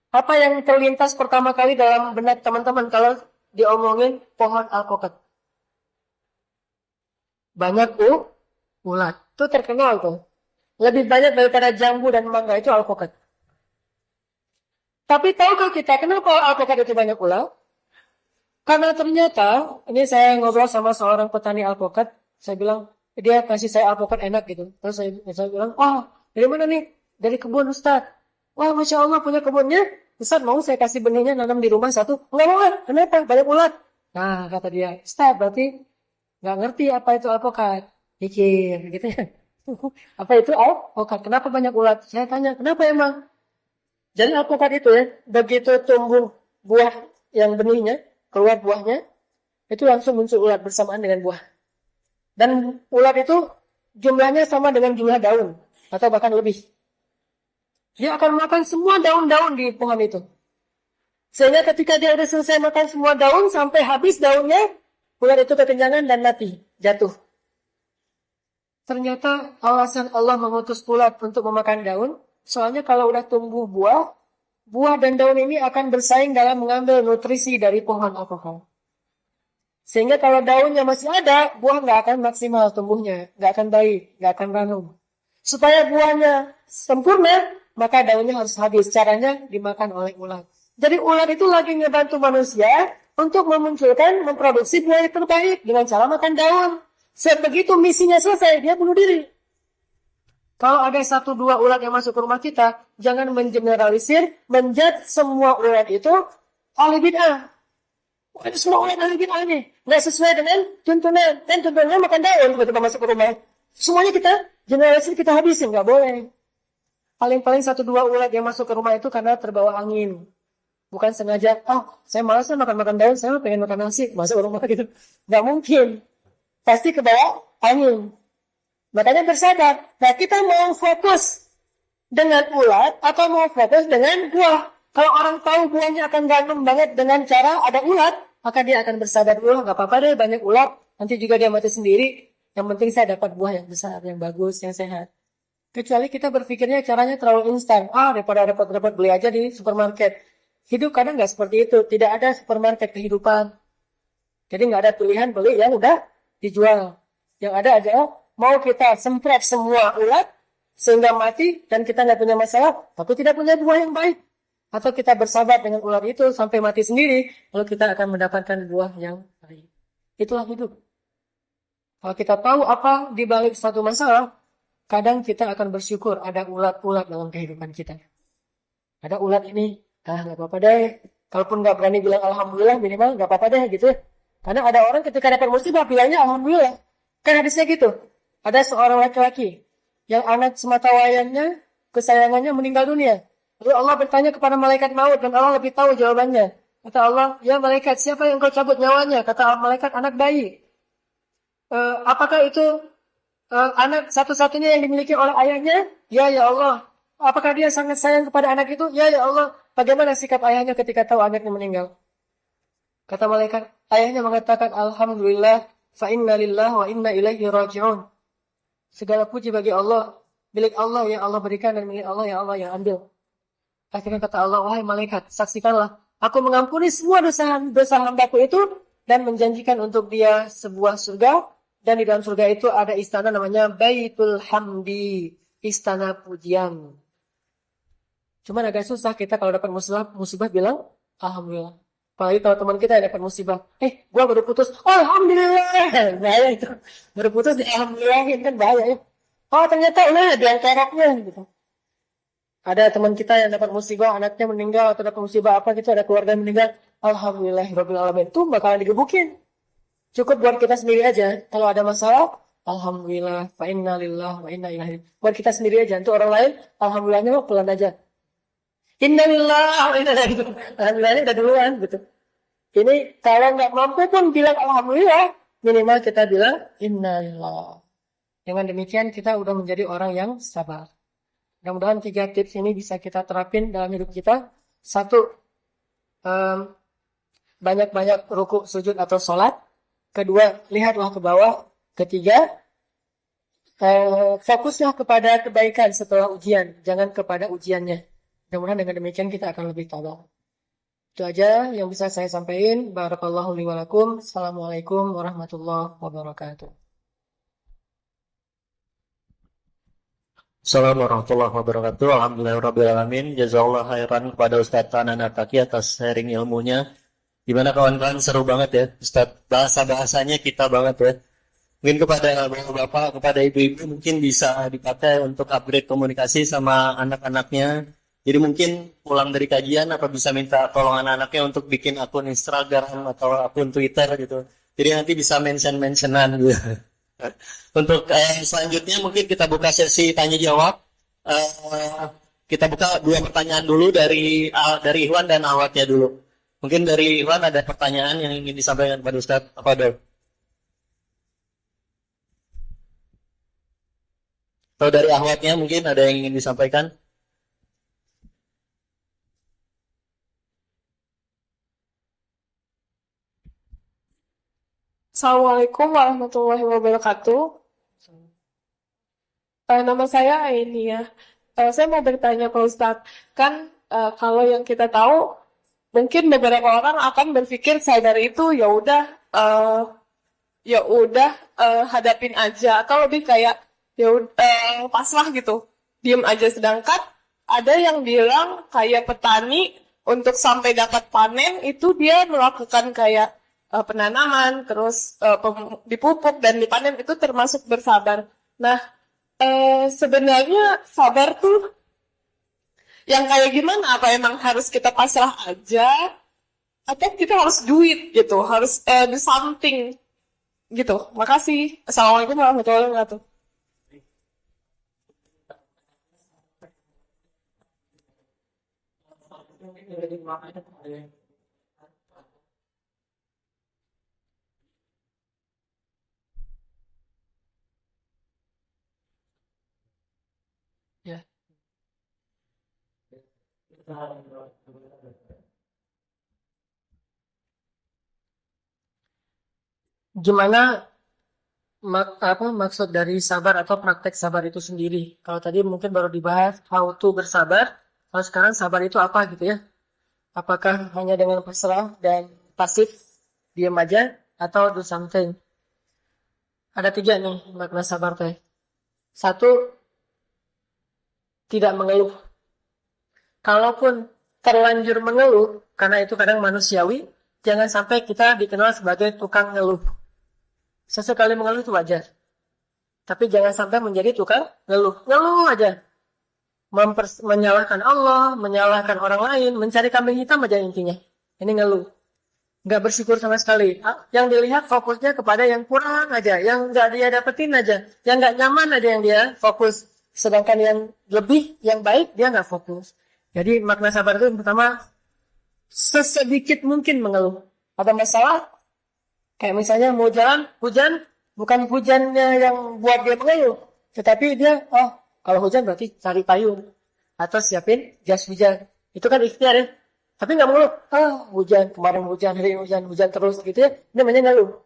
Apa yang terlintas pertama kali dalam benak teman-teman kalau diomongin pohon alpukat? Banyak ulat. Itu terkenal tuh. Lebih banyak daripada jambu dan mangga itu alpukat. Tapi tahukah kita kenapa alpukat itu banyak ulat? Karena ternyata, ini saya ngobrol sama seorang petani alpukat. Saya bilang, dia kasih saya alpukat enak gitu. Terus saya bilang, oh, dari mana nih? Dari kebun Ustaz. Wah, Masya Allah punya kebunnya. Ustaz mau saya kasih benihnya nanam di rumah satu. Enggak mau, kenapa? Banyak ulat. Nah, kata dia, Ustaz berarti nggak ngerti apa itu alpukat. Pikir, gitu ya. Apa itu alpukat? Kenapa banyak ulat? Saya tanya, kenapa emang? Jadi alpukat itu ya, begitu tumbuh buah yang benihnya, keluar buahnya, itu langsung muncul ulat bersamaan dengan buah. Dan ulat itu jumlahnya sama dengan jumlah daun, atau bahkan lebih. Dia akan makan semua daun-daun di pohon itu. Sehingga ketika dia sudah selesai makan semua daun, sampai habis daunnya, ulat itu kekenyangan dan mati, jatuh. Ternyata alasan Allah mengutus ulat untuk memakan daun, soalnya kalau udah tumbuh buah dan daun ini akan bersaing dalam mengambil nutrisi dari pohon alpukat. Sehingga kalau daunnya masih ada, buah nggak akan maksimal tumbuhnya, nggak akan baik, nggak akan ranum. Supaya buahnya sempurna, maka daunnya harus habis. Caranya dimakan oleh ulat. Jadi ulat itu lagi ngebantu manusia untuk memproduksi buah yang terbaik dengan cara makan daun. Sebegitu misinya selesai, dia bunuh diri. Kalau ada 1-2 ulat yang masuk ke rumah kita, jangan mengeneralisir, menjudge semua ulat itu ahli bid'ah. Wah, itu semua ulat ahli bid'ah nih. Nggak sesuai dengan tuntunan. Dan tuntunannya makan daun ketika masuk ke rumah. Semuanya kita generalisir, kita habisin. Nggak boleh. Paling-paling 1-2 ulat yang masuk ke rumah itu karena terbawa angin. Bukan sengaja, saya malas makan daun, saya pengen makan nasi, masuk ke rumah gitu. Nggak mungkin. Pasti ke bawah angin. Makanya bersadar. Nah, kita mau fokus dengan ulat atau mau fokus dengan buah. Kalau orang tahu buahnya akan gantung banget dengan cara ada ulat, maka dia akan bersadar dulu, nggak apa-apa deh banyak ulat, nanti juga dia mati sendiri. Yang penting saya dapat buah yang besar, yang bagus, yang sehat. Kecuali kita berpikirnya caranya terlalu instan. Daripada repot-repot beli aja di supermarket. Hidup kadang nggak seperti itu. Tidak ada supermarket kehidupan. Jadi nggak ada pilihan beli yang udah dijual. Yang ada aja, mau kita semprot semua ulat sehingga mati dan kita nggak punya masalah, tapi tidak punya buah yang baik. Atau kita bersahabat dengan ulat itu sampai mati sendiri, lalu kita akan mendapatkan buah yang baik. Itulah hidup. Kalau kita tahu apa di balik suatu masalah, kadang kita akan bersyukur ada ulat-ulat dalam kehidupan kita. Ada ulat ini, nggak apa-apa deh. Kalaupun nggak berani bilang alhamdulillah, minimal nggak apa-apa deh gitu. Karena ada orang ketika dapat musibah bilangnya alhamdulillah. Kan hadisnya gitu. Ada seorang laki-laki yang anak semata wayangnya, kesayangannya meninggal dunia. Lalu Allah bertanya kepada malaikat maut dan Allah lebih tahu jawabannya. Kata Allah, ya malaikat, siapa yang kau cabut nyawanya? Kata malaikat, anak bayi. Apakah itu anak satu-satunya yang dimiliki oleh ayahnya? Ya Allah. Apakah dia sangat sayang kepada anak itu? Ya Allah. Bagaimana sikap ayahnya ketika tahu anaknya meninggal? Kata malaikat, ayahnya mengatakan, alhamdulillah, fa inna lillah wa inna ilaihi raji'un. Segala puji bagi Allah, milik Allah yang Allah berikan dan milik Allah yang ambil. Akhirnya kata Allah, wahai malaikat, saksikanlah, aku mengampuni semua dosa hambaku itu dan menjanjikan untuk dia sebuah surga, dan di dalam surga itu ada istana namanya Baitul Hamdi, istana pujian. Cuman agak susah kita kalau dapat musibah bilang alhamdulillah. Apalagi kalau teman kita yang dapat musibah, gua baru putus, alhamdulillah, bahaya itu, baru putus alhamdulillahin kan bahaya ya. Ternyata diangkaraknya gitu. Ada teman kita yang dapat musibah, anaknya meninggal atau dapat musibah apa gitu, ada keluarga yang meninggal, alhamdulillahirabbil alamin, itu bakalan digebukin. Cukup buat kita sendiri aja. Kalau ada masalah, alhamdulillah, fa inna lillahi wa inna ilaihi. Buat kita sendiri aja. Untuk orang lain, alhamdulillahnya pelan aja. Inna lillahi wa inna ilaihi. Alhamdulillahnya udah duluan gitu. Ini kalau nggak mampu pun bilang alhamdulillah, minimal kita bilang inna lillahi. Dengan demikian kita udah menjadi orang yang sabar. Mudah-mudahan 3 tips ini bisa kita terapin dalam hidup kita. Satu, banyak-banyak rukuk, sujud atau sholat. Kedua, lihatlah ke bawah. Ketiga, fokuslah kepada kebaikan setelah ujian, jangan kepada ujiannya. Mudah-mudahan dengan demikian kita akan lebih tabah. Itu aja yang bisa saya sampaikan. Barakallahu li wa lakum. Assalamualaikum warahmatullahi wabarakatuh. Assalamualaikum warahmatullahi wabarakatuh. Alhamdulillahirrabbilalamin. Jazakallah khairan kepada Ustadz Tanan Ataki atas sharing ilmunya. Gimana kawan-kawan, seru banget ya Ustadz. Bahasa-bahasanya kita banget ya. Mungkin kepada bapak-bapak, kepada ibu-ibu mungkin bisa dipakai untuk upgrade komunikasi sama anak-anaknya. Jadi mungkin pulang dari kajian apa bisa minta tolong anak-anaknya untuk bikin akun Instagram atau akun Twitter gitu. Jadi nanti bisa mention-mentionan gitu. Untuk selanjutnya mungkin kita buka sesi tanya jawab. Kita buka 2 pertanyaan dulu dari Ikhwan dan Ahwatnya dulu. Mungkin dari Ikhwan ada pertanyaan yang ingin disampaikan kepada Ustadz. Apa ada? Atau dari Ahwatnya mungkin ada yang ingin disampaikan? Assalamualaikum warahmatullahi wabarakatuh. Nama saya Aini ya. Saya mau bertanya Pak Ustadz, kan kalau yang kita tahu, mungkin beberapa orang akan berpikir sadar itu ya udah hadapin aja, atau lebih kayak pasrah gitu, diem aja. Sedangkan ada yang bilang kayak petani untuk sampai dapat panen itu dia melakukan kayak penanaman, terus dipupuk dan dipanen, itu termasuk bersabar. Nah, sebenarnya sabar tuh yang kayak gimana? Apa emang harus kita pasrah aja? Atau kita harus do it gitu, harus do something gitu. Makasih. Assalamualaikum warahmatullahi wabarakatuh. Ya. Gimana maksud dari sabar atau praktek sabar itu sendiri? Kalau tadi mungkin baru dibahas how to bersabar, kalau sekarang sabar itu apa gitu ya? Apakah hanya dengan pasrah dan pasif, diam aja, atau do something? Ada 3 nih makna sabar teh. 1, tidak mengeluh. Kalaupun terlanjur mengeluh, karena itu kadang manusiawi, jangan sampai kita dikenal sebagai tukang ngeluh. Sesekali mengeluh itu wajar. Tapi jangan sampai menjadi tukang ngeluh. Ngeluh aja. Menyalahkan Allah, menyalahkan orang lain, mencari kambing hitam aja intinya. Ini ngeluh. Nggak bersyukur sama sekali. Yang dilihat fokusnya kepada yang kurang aja, yang nggak dia dapetin aja, yang nggak nyaman aja yang dia fokus. Sedangkan yang lebih, yang baik, dia nggak fokus. Jadi makna sabar itu yang pertama, sesedikit mungkin mengeluh. Ada masalah, kayak misalnya mau jalan, hujan, bukan hujannya yang buat dia mengeluh, tetapi dia, kalau hujan berarti cari payung. Atau siapin jas hujan. Itu kan ikhtiar ya. Tapi nggak mengeluh, hujan, kemarin hujan, hari hujan, hujan terus gitu ya. Ini namanya ngeluh.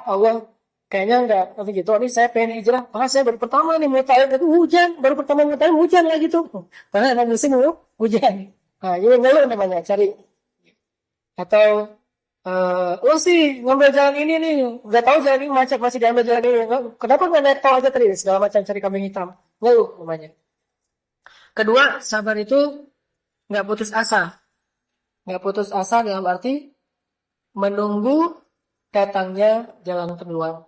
Allah, kayaknya nggak, tapi gitu, ini saya pengen hijrah. Saya baru pertama nih mau tahu itu hujan, baru pertama mau tahu hujan lah gitu. Karena emang musim hujan. Nah, ini ngeluh namanya, cari. Atau, lo sih ngambil jalan ini nih, udah tahu jalan ini macet, masih diambil jalan ini. Kenapa nggak naik tol aja tadi? Segala macam cari kambing hitam. Ngeluh namanya. Kedua, sabar itu nggak putus asa. Nggak putus asa dalam arti menunggu datangnya jalan keluar.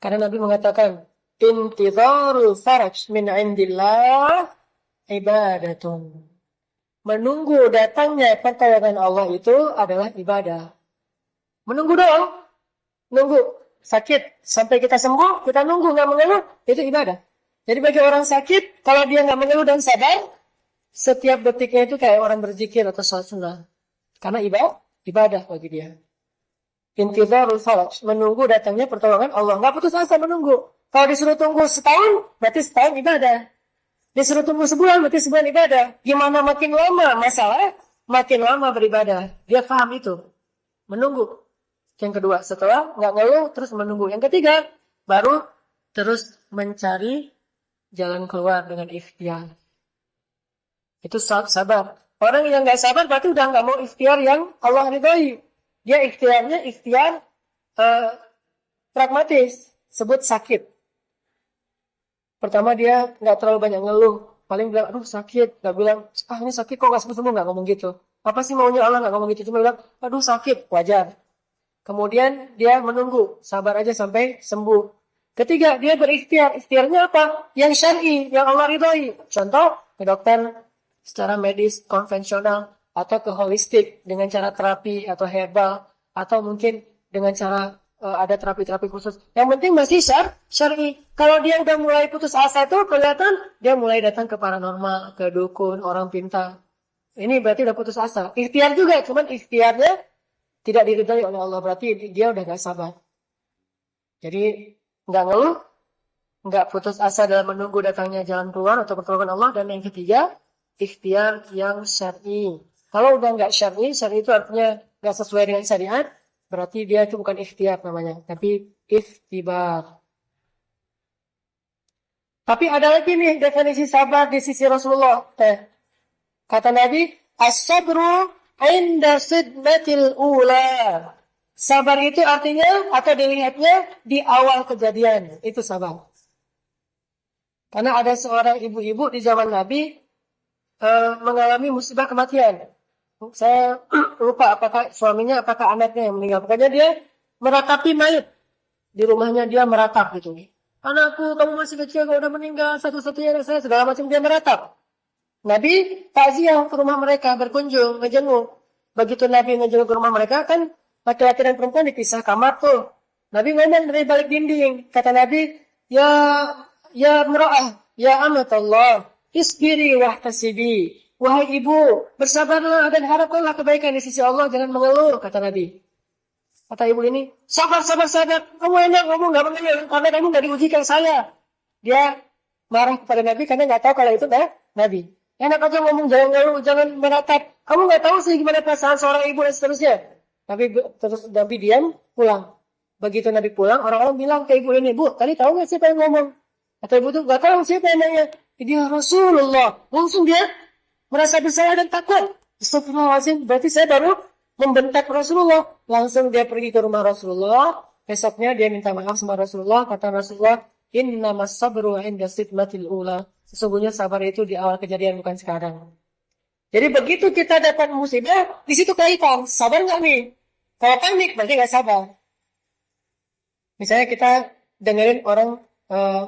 Karena Nabi mengatakan, intidharul faraj min indillah ibadatun. Menunggu datangnya pertolongan Allah itu adalah ibadah. Menunggu doang. Nunggu sakit sampai kita sembuh, kita nunggu nggak mengeluh, itu ibadah. Jadi bagi orang sakit, kalau dia nggak mengeluh dan sabar, setiap detiknya itu kayak orang berzikir atau sholat sunnah. Karena ibadah bagi dia. Intizarul faraj, menunggu datangnya pertolongan Allah. Nggak putus asa menunggu. Kalau disuruh tunggu setahun, berarti setahun ibadah. Disuruh tunggu sebulan, berarti sebulan ibadah. Gimana makin lama masalah, makin lama beribadah. Dia paham itu. Menunggu. Yang kedua, setelah nggak ngeluh, terus menunggu. Yang ketiga, baru terus mencari jalan keluar dengan ikhtiar. Itu sabar. Orang yang nggak sabar berarti udah nggak mau ikhtiar yang Allah ridhoi. Dia ikhtiarnya ikhtiar pragmatis. Sebut sakit. Pertama dia nggak terlalu banyak ngeluh. Paling bilang, aduh sakit. Nggak bilang, ini sakit kok nggak sembuh-sembuh. Nggak ngomong gitu. Apa sih maunya Allah nggak ngomong gitu. Cuma bilang, aduh sakit. Wajar. Kemudian dia menunggu. Sabar aja sampai sembuh. Ketiga, dia berikhtiar. Ikhtiarnya apa? Yang syar'i. Yang Allah ridhoi. Contoh, ke dokter secara medis konvensional. Atau ke holistik. Dengan cara terapi atau herbal. Atau mungkin dengan cara ada terapi-terapi khusus. Yang penting masih syar'i. Kalau dia udah mulai putus asa itu kelihatan dia mulai datang ke paranormal, ke dukun, orang pintar. Ini berarti udah putus asa. Ikhtiar juga, cuman ikhtiarnya tidak diridhoi oleh Allah. Berarti dia udah gak sabar. Jadi nggak ngeluh, nggak putus asa dalam menunggu datangnya jalan keluar atau pertolongan Allah. Dan yang ketiga, ikhtiar yang syar'i. Kalau udah nggak syar'i itu artinya nggak sesuai dengan syariat. Berarti dia itu bukan ikhtiar namanya, tapi ikhtibar. Tapi ada lagi nih definisi sabar di sisi Rasulullah. Kata Nabi, as-sabru inda sidmatil ula. Sabar itu artinya atau dilihatnya di awal kejadian. Itu sabar. Karena ada seorang ibu-ibu di zaman Nabi mengalami musibah kematian. Saya lupa apakah suaminya, apakah anaknya yang meninggal. Pokoknya dia meratapi mayat. Di rumahnya dia meratap gitu. Anakku, kamu masih kecil, kau udah meninggal. Satu-satunya anak saya, segala macam dia meratap. Nabi takziah ke rumah mereka, berkunjung, ngejenguk. Begitu Nabi ngejenguk ke rumah mereka, kan laki-laki dan perempuan dipisah kamar tuh. Nabi ngomong dari balik dinding. Kata Nabi, ya mra'ah, ya amatallah, isbiri wahtasibi. Wahai ibu, bersabarlah dan harapkanlah kebaikan di sisi Allah, jangan mengeluh, kata Nabi. Kata ibu ini, sabar. Kamu enak ngomong, gak mengeluh, karena kamu gak diujikan saya. Dia marah kepada Nabi karena gak tahu kalau itu Nabi. Enak aja ngomong, jangan ngeluh, jangan meratap. Kamu gak tahu sih gimana perasaan seorang ibu dan seterusnya. Tapi terus Nabi diam, pulang. Begitu Nabi pulang, orang-orang bilang ke ibu ini, Bu, tadi tahu gak siapa yang ngomong? Kata ibu tuh, gak tahu siapa yang nanya. Dia Rasulullah. Langsung dia merasa bersalah dan takut. Astagfirullahaladzim. Berarti saya baru membentak Rasulullah. Langsung dia pergi ke rumah Rasulullah. Besoknya dia minta maaf sama Rasulullah. Kata Rasulullah, innamas sabru inda sidmatil ula. Sesungguhnya sabar itu di awal kejadian, bukan sekarang. Jadi begitu kita dapat musibah, di situ kaitan. Sabar nggak nih? Kalau panik, berarti nggak sabar. Misalnya kita dengerin orang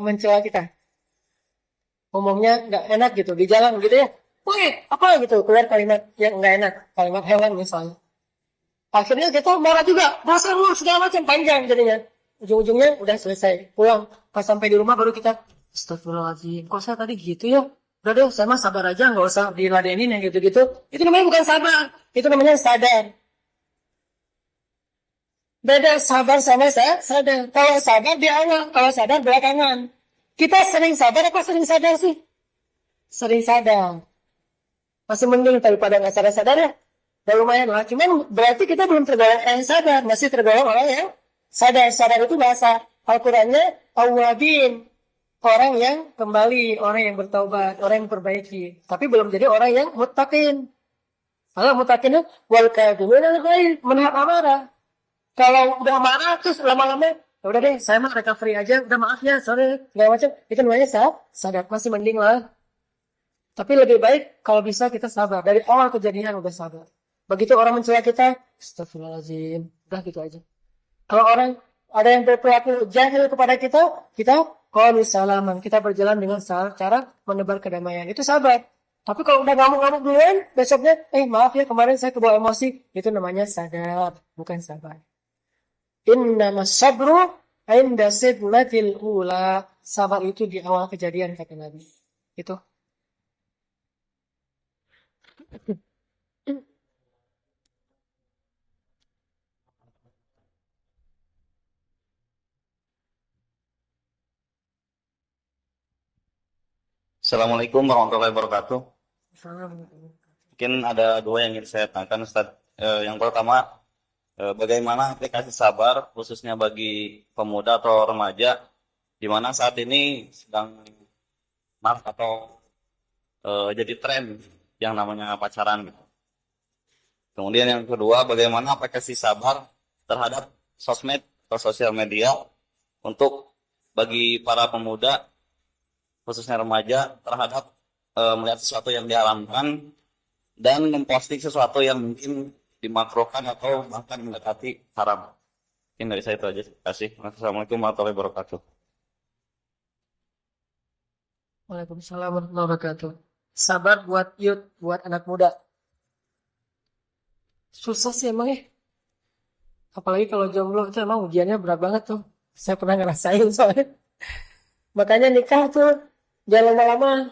mencela kita. Ngomongnya nggak enak gitu, di jalan gitu ya. Wih, apa gitu, keluar kalimat yang nggak enak. Kalimat hewan misalnya. Akhirnya kita marah juga. Dasar lu segala macam, panjang jadinya. Ujung-ujungnya udah selesai. Pulang. Pas sampai di rumah baru kita, astagfirullahaladzim. Kok saya tadi gitu ya? Udah deh, saya mah sabar aja. Nggak usah diladenin yang gitu-gitu. Itu namanya bukan sabar. Itu namanya sadar. Beda sabar sama sadar. Kalau sabar di awal, kalau sadar belakangan. Kita sering sabar apa sering sadar sih? Sering sadar. Masih mending daripada nggak sadar-sadar ya. Udah lumayan lah. Cuman berarti kita belum tergolong yang sadar. Masih tergolong orang yang sadar. Sadar itu bahasa Al-Qurannya awabin. Orang yang kembali, orang yang bertaubat, orang yang perbaiki. Tapi belum jadi orang yang muttaqin. Kalau muttaqin itu wal kadhibun al-ghaib, menahan amarah. Kalau udah marah terus lama-lama, ya udah deh, saya mah recovery aja, udah maaf ya, sorry, segala macam. Itu namanya sadar, masih mending lah. Tapi lebih baik kalau bisa kita sabar. Dari awal kejadian udah sabar. Begitu orang mencela kita, astagfirullahaladzim. Udah gitu aja. Kalau orang ada yang berperilaku jahil kepada kita qalu salaman. Kita berjalan dengan cara menebar kedamaian. Itu sabar. Tapi kalau udah ngamuk-ngamuk duluan, besoknya, maaf ya kemarin saya kebawa emosi. Itu namanya sadar, bukan sabar. Innamas sabru inda sidmatil ula. Sabar itu di awal kejadian, kata Nabi. Itu. Assalamualaikum warahmatullahi wabarakatuh. Mungkin ada dua yang ingin saya tanyakan, Ustaz. Yang pertama, bagaimana aplikasi Sabar khususnya bagi pemuda atau remaja di mana saat ini sedang marak atau jadi tren yang namanya pacaran gitu. Kemudian yang kedua, bagaimana aplikasi Sabar terhadap sosmed atau sosial media untuk bagi para pemuda khususnya remaja terhadap melihat sesuatu yang diharamkan dan memposting sesuatu yang mungkin dimakruhkan atau bahkan mendekati haram. Mungkin dari saya itu aja. Terima kasih. Assalamualaikum warahmatullahi wabarakatuh. Waalaikumsalam warahmatullahi wabarakatuh. Sabar buat youth, buat anak muda. Susah sih emang ya. Apalagi kalau jomblo itu emang ujiannya berat banget tuh. Saya pernah ngerasain soalnya. Makanya nikah tuh jangan lama-lama.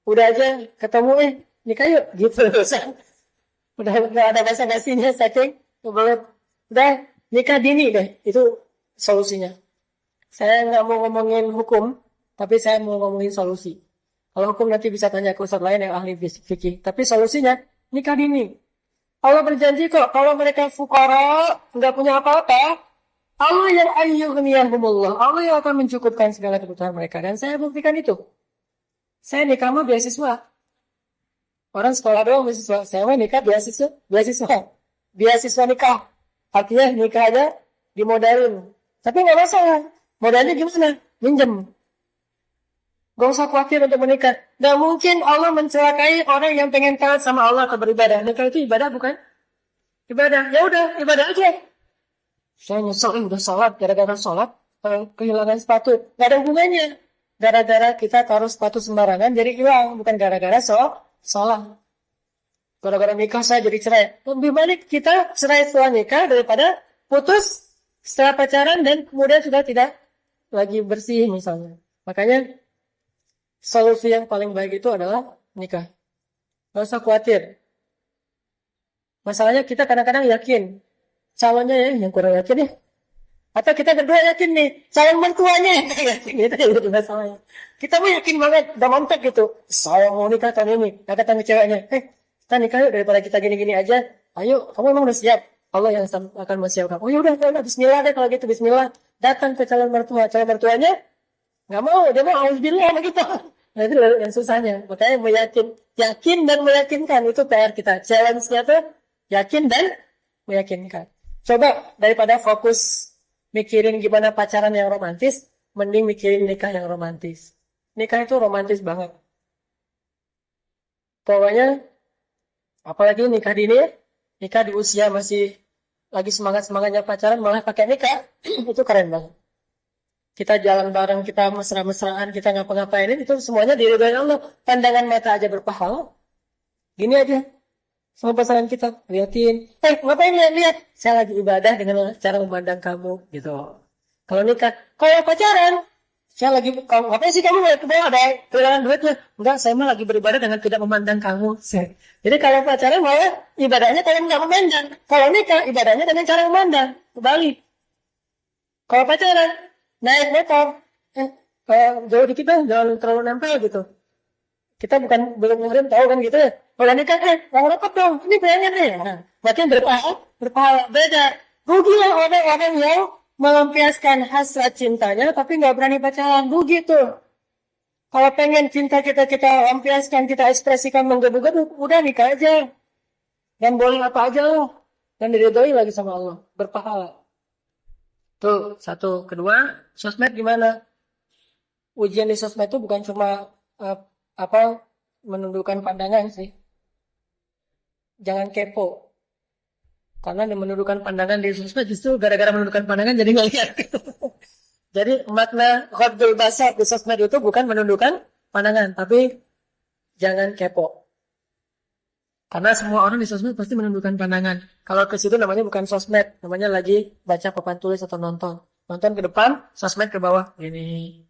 Udah aja ketemu nikah yuk gitu. Udah nggak ada basa-basinya saking kebelet. Udah nikah dini deh. Itu solusinya. Saya nggak mau ngomongin hukum, tapi saya mau ngomongin solusi. Kalau hukum nanti bisa tanya ke ustadz lain yang ahli fikih. Tapi solusinya nikah dini. Allah berjanji kok kalau mereka fukara nggak punya apa-apa, Allah yang ayyughniyahumullah. Allah yang akan mencukupkan segala kebutuhan mereka. Dan saya buktikan itu. Saya nikah mah beasiswa. Orang sekolah doang beasiswa. Saya mah nikah beasiswa. Beasiswa nikah. Artinya nikah aja dimodalin. Tapi nggak masalah. Modalnya gimana? Minjem. Gak usah khawatir untuk menikah. Gak mungkin Allah mencelakai orang yang pengen taat sama Allah atau beribadah. Nikah itu ibadah bukan? Ibadah. Ya udah, ibadah aja. Saya nyesel, udah sholat. Gara-gara sholat, kehilangan sepatu. Gak ada hubungannya. Gara-gara kita taruh sepatu sembarangan, jadi hilang. Bukan gara-gara sholat. Gara-gara nikah saya jadi cerai. Lebih baik kita cerai setelah nikah daripada putus setelah pacaran dan kemudian sudah tidak lagi bersih misalnya. Makanya solusi yang paling baik itu adalah nikah. Gak usah khawatir. Masalahnya kita kadang-kadang yakin. Calonnya yang kurang yakin Atau kita berdua yakin nih. Calon mertuanya yang yakin. Itu masalahnya. Kita mah yakin banget. Udah mantap gitu. Saya mau nikah tahun ini. Nah kata ceweknya. Kita nikah yuk daripada kita gini-gini aja. Ayo, kamu emang udah siap. Allah yang akan menyiapkan. Oh yaudah, bismillah deh kalau gitu. Bismillah. Datang ke calon mertua. Calon mertuanya nggak mau. Dia mau auzubillah sama kita. Nah itu yang susahnya. Makanya yakin dan meyakinkan itu PR kita. Challenge-nya tuh yakin dan meyakinkan. Coba daripada fokus mikirin gimana pacaran yang romantis, mending mikirin nikah yang romantis. Nikah itu romantis banget. Pokoknya apalagi nikah dini nikah di usia masih lagi semangat-semangatnya pacaran malah pakai nikah, itu keren banget. Kita jalan bareng, kita mesra-mesraan, kita ngapa-ngapain itu semuanya diridhoi Allah. Pandangan mata aja berpahala. Gini aja. Sama pasangan kita, liatin. Ngapain lihat? Saya lagi ibadah dengan cara memandang kamu, gitu. Kalau nikah, kalau pacaran, saya lagi, ngapain sih kamu ke bawah ada kehilangan duitnya? Enggak, saya mah lagi beribadah dengan tidak memandang kamu. Jadi kalau pacaran malah ibadahnya kalian nggak memandang. Kalau nikah, ibadahnya dengan cara memandang. Kebalik. Kalau pacaran, naik motor, jauh dikit dong, jangan terlalu nempel gitu. Kita belum muhrim tahu kan gitu ya. Kalau nikah mau dapat dong, ini pengen nih. Makin berpahala beda. Rugilah orang-orang yang melampiaskan hasrat cintanya tapi nggak berani pacaran. Rugi tuh. Kalau pengen cinta kita lampiaskan, kita ekspresikan menggebu-gebu, udah nikah aja. Dan boleh apa aja loh. Dan diridhoi lagi sama Allah, berpahala. Tuh, satu. Kedua, sosmed gimana? Ujian di sosmed itu bukan cuma menundukkan pandangan sih. Jangan kepo. Karena menundukkan pandangan di sosmed justru gara-gara menundukkan pandangan jadi nggak lihat. Jadi makna ghaddul basar di sosmed itu bukan menundukkan pandangan, tapi jangan kepo. Karena semua orang di sosmed pasti menundukkan pandangan. Kalau ke situ namanya bukan sosmed, namanya lagi baca papan tulis atau nonton. Nonton ke depan, sosmed ke bawah. Ini.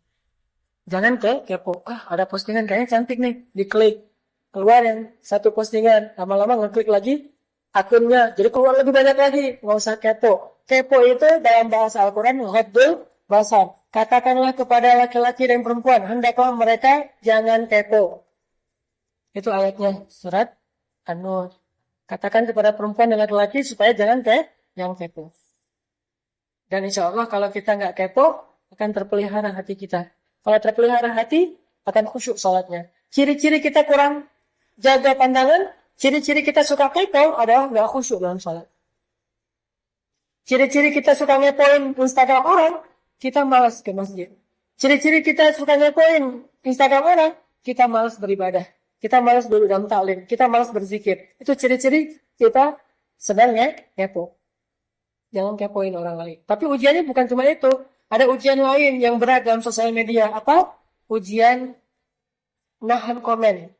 Jangan kepo. Ada postingan kayaknya cantik nih, diklik. Keluar yang satu postingan, lama-lama ngeklik lagi akunnya, jadi keluar lebih banyak lagi. Nggak usah kepo. Kepo itu dalam bahasa Al-Quran ghaddul basar, Katakanlah kepada laki-laki dan perempuan, hendaklah mereka jangan kepo. Itu ayatnya surat An-Nur. Katakan kepada perempuan dan laki-laki supaya jangan kepo. Dan insya Allah kalau kita nggak kepo, akan terpelihara hati kita. Kalau terpelihara hati, akan khusyuk sholatnya. Ciri-ciri kita kurang jaga pandangan, ciri-ciri kita suka kepo adalah nggak khusyuk dalam sholat. Ciri-ciri kita suka ngepoin Instagram orang, kita malas ke masjid. Ciri-ciri kita suka ngepoin Instagram orang, kita malas beribadah. Kita malas duduk dalam taklim. Kita malas berzikir. Itu ciri-ciri kita sedang kepo. Jangan kepoin orang lain. Tapi ujiannya bukan cuma itu. Ada ujian lain yang berat dalam sosial media. Apa? Ujian nahan komen.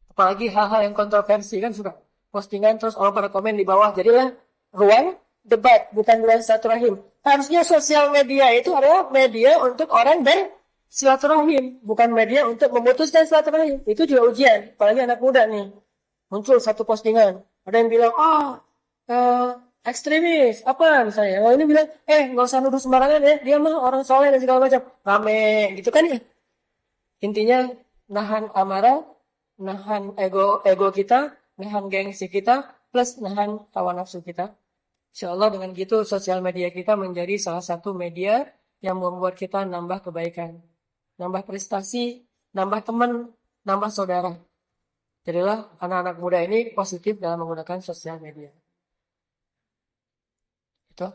Apalagi hal-hal yang kontroversi kan suka postingan terus orang pada komen di bawah. Jadilah ruang debat, bukan ruang silaturahim. Harusnya sosial media itu adalah media untuk orang silaturahim, bukan media untuk memutuskan silaturahim. Itu juga ujian, apalagi anak muda nih. Muncul satu postingan, ada yang bilang, ekstremis, apa misalnya. Kalau ini bilang, nggak usah nuduh sembarangan ya, dia mah orang soleh dan segala macam. Rame, gitu kan ya. Intinya, nahan amarah, nahan ego kita, nahan gengsi kita, plus nahan hawa nafsu kita. Insya Allah dengan gitu, sosial media kita menjadi salah satu media yang membuat kita nambah kebaikan. Nambah prestasi, nambah teman, nambah saudara. Jadilah anak-anak muda ini positif dalam menggunakan sosial media. Itu.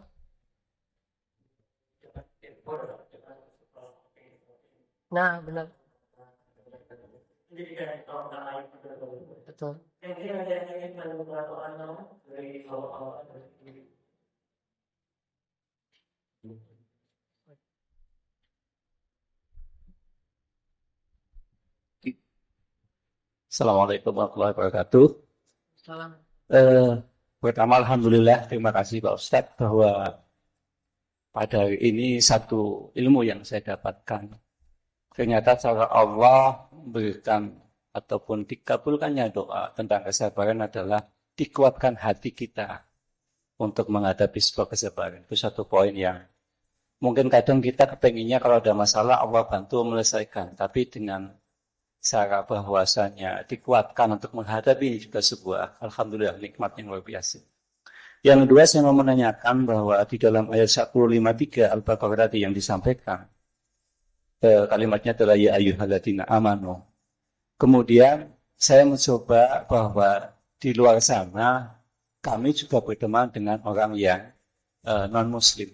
Nah, benar. Betul. Assalamualaikum warahmatullahi wabarakatuh. Salam. Pertama, alhamdulillah, terima kasih Pak Ustadz bahwa pada hari ini satu ilmu yang saya dapatkan. Ternyata cara Allah memberikan ataupun dikabulkannya doa tentang kesabaran adalah dikuatkan hati kita untuk menghadapi sebuah kesabaran. Itu satu poin yang mungkin kadang kita kepenginnya kalau ada masalah Allah bantu menyelesaikan. Tapi dengan cara bahwasanya dikuatkan untuk menghadapi ini juga sebuah alhamdulillah nikmat yang luar biasa. Yang kedua saya mau menanyakan bahwa di dalam ayat 153 Al-Baqarah tadi yang disampaikan kalimatnya adalah ya ayyuhalladzina amanu. Kemudian saya mencoba bahwa di luar sana kami juga berteman dengan orang yang non-muslim.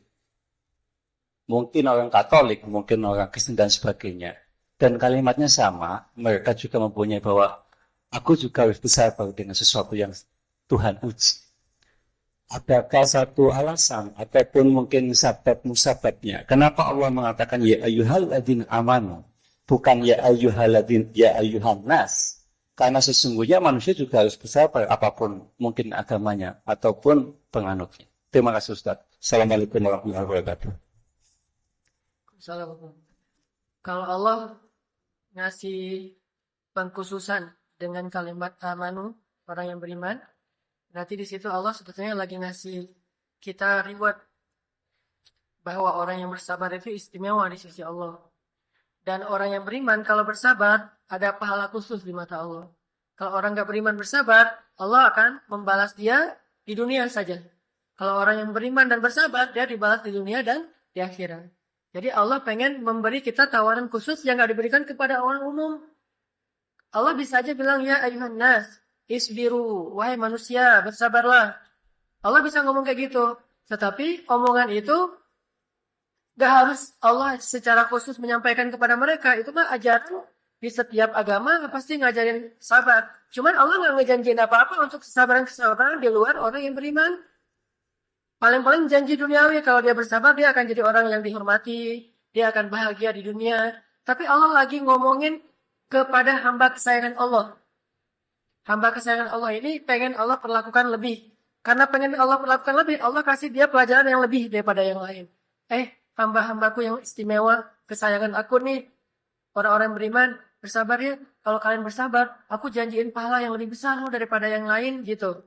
Mungkin orang Katolik, mungkin orang Kristen dan sebagainya. Dan kalimatnya sama, mereka juga mempunyai bahwa aku juga harus bersabar dengan sesuatu yang Tuhan uji. Adakah satu alasan ataupun mungkin sabab musababnya? Kenapa Allah mengatakan ya ayyuhalladzina amanu, bukan ya ayyuhan nas? Karena sesungguhnya manusia juga harus bersabar apapun mungkin agamanya ataupun penganutnya. Terima kasih Ustaz. Assalamualaikum warahmatullahi wabarakatuh. Assalamualaikum. Kalau Allah ngasih pengkhususan dengan kalimat amanu, orang yang beriman, berarti di situ Allah sebetulnya lagi ngasih kita reward bahwa orang yang bersabar itu istimewa di sisi Allah. Dan orang yang beriman kalau bersabar ada pahala khusus di mata Allah. Kalau orang nggak beriman bersabar, Allah akan membalas dia di dunia saja. Kalau orang yang beriman dan bersabar, dia dibalas di dunia dan di akhirat. Jadi Allah pengen memberi kita tawaran khusus yang nggak diberikan kepada orang umum. Allah bisa aja bilang ya ayuhan nas, isbiru, wahai manusia, bersabarlah. Allah bisa ngomong kayak gitu. Tetapi omongan itu gak harus Allah secara khusus menyampaikan kepada mereka. Itu mah ajaran di setiap agama pasti ngajarin sabar. Cuman Allah nggak ngejanjiin apa-apa untuk kesabaran-kesabaran di luar orang yang beriman. Paling-paling janji duniawi, kalau dia bersabar dia akan jadi orang yang dihormati, dia akan bahagia di dunia. Tapi Allah lagi ngomongin kepada hamba kesayangan Allah. Hamba kesayangan Allah ini pengen Allah perlakukan lebih. Karena pengen Allah perlakukan lebih, Allah kasih dia pelajaran yang lebih daripada yang lain. Hamba-hambaku yang istimewa, kesayangan aku nih, orang-orang beriman, bersabar ya. Kalau kalian bersabar, aku janjiin pahala yang lebih besar loh daripada yang lain gitu.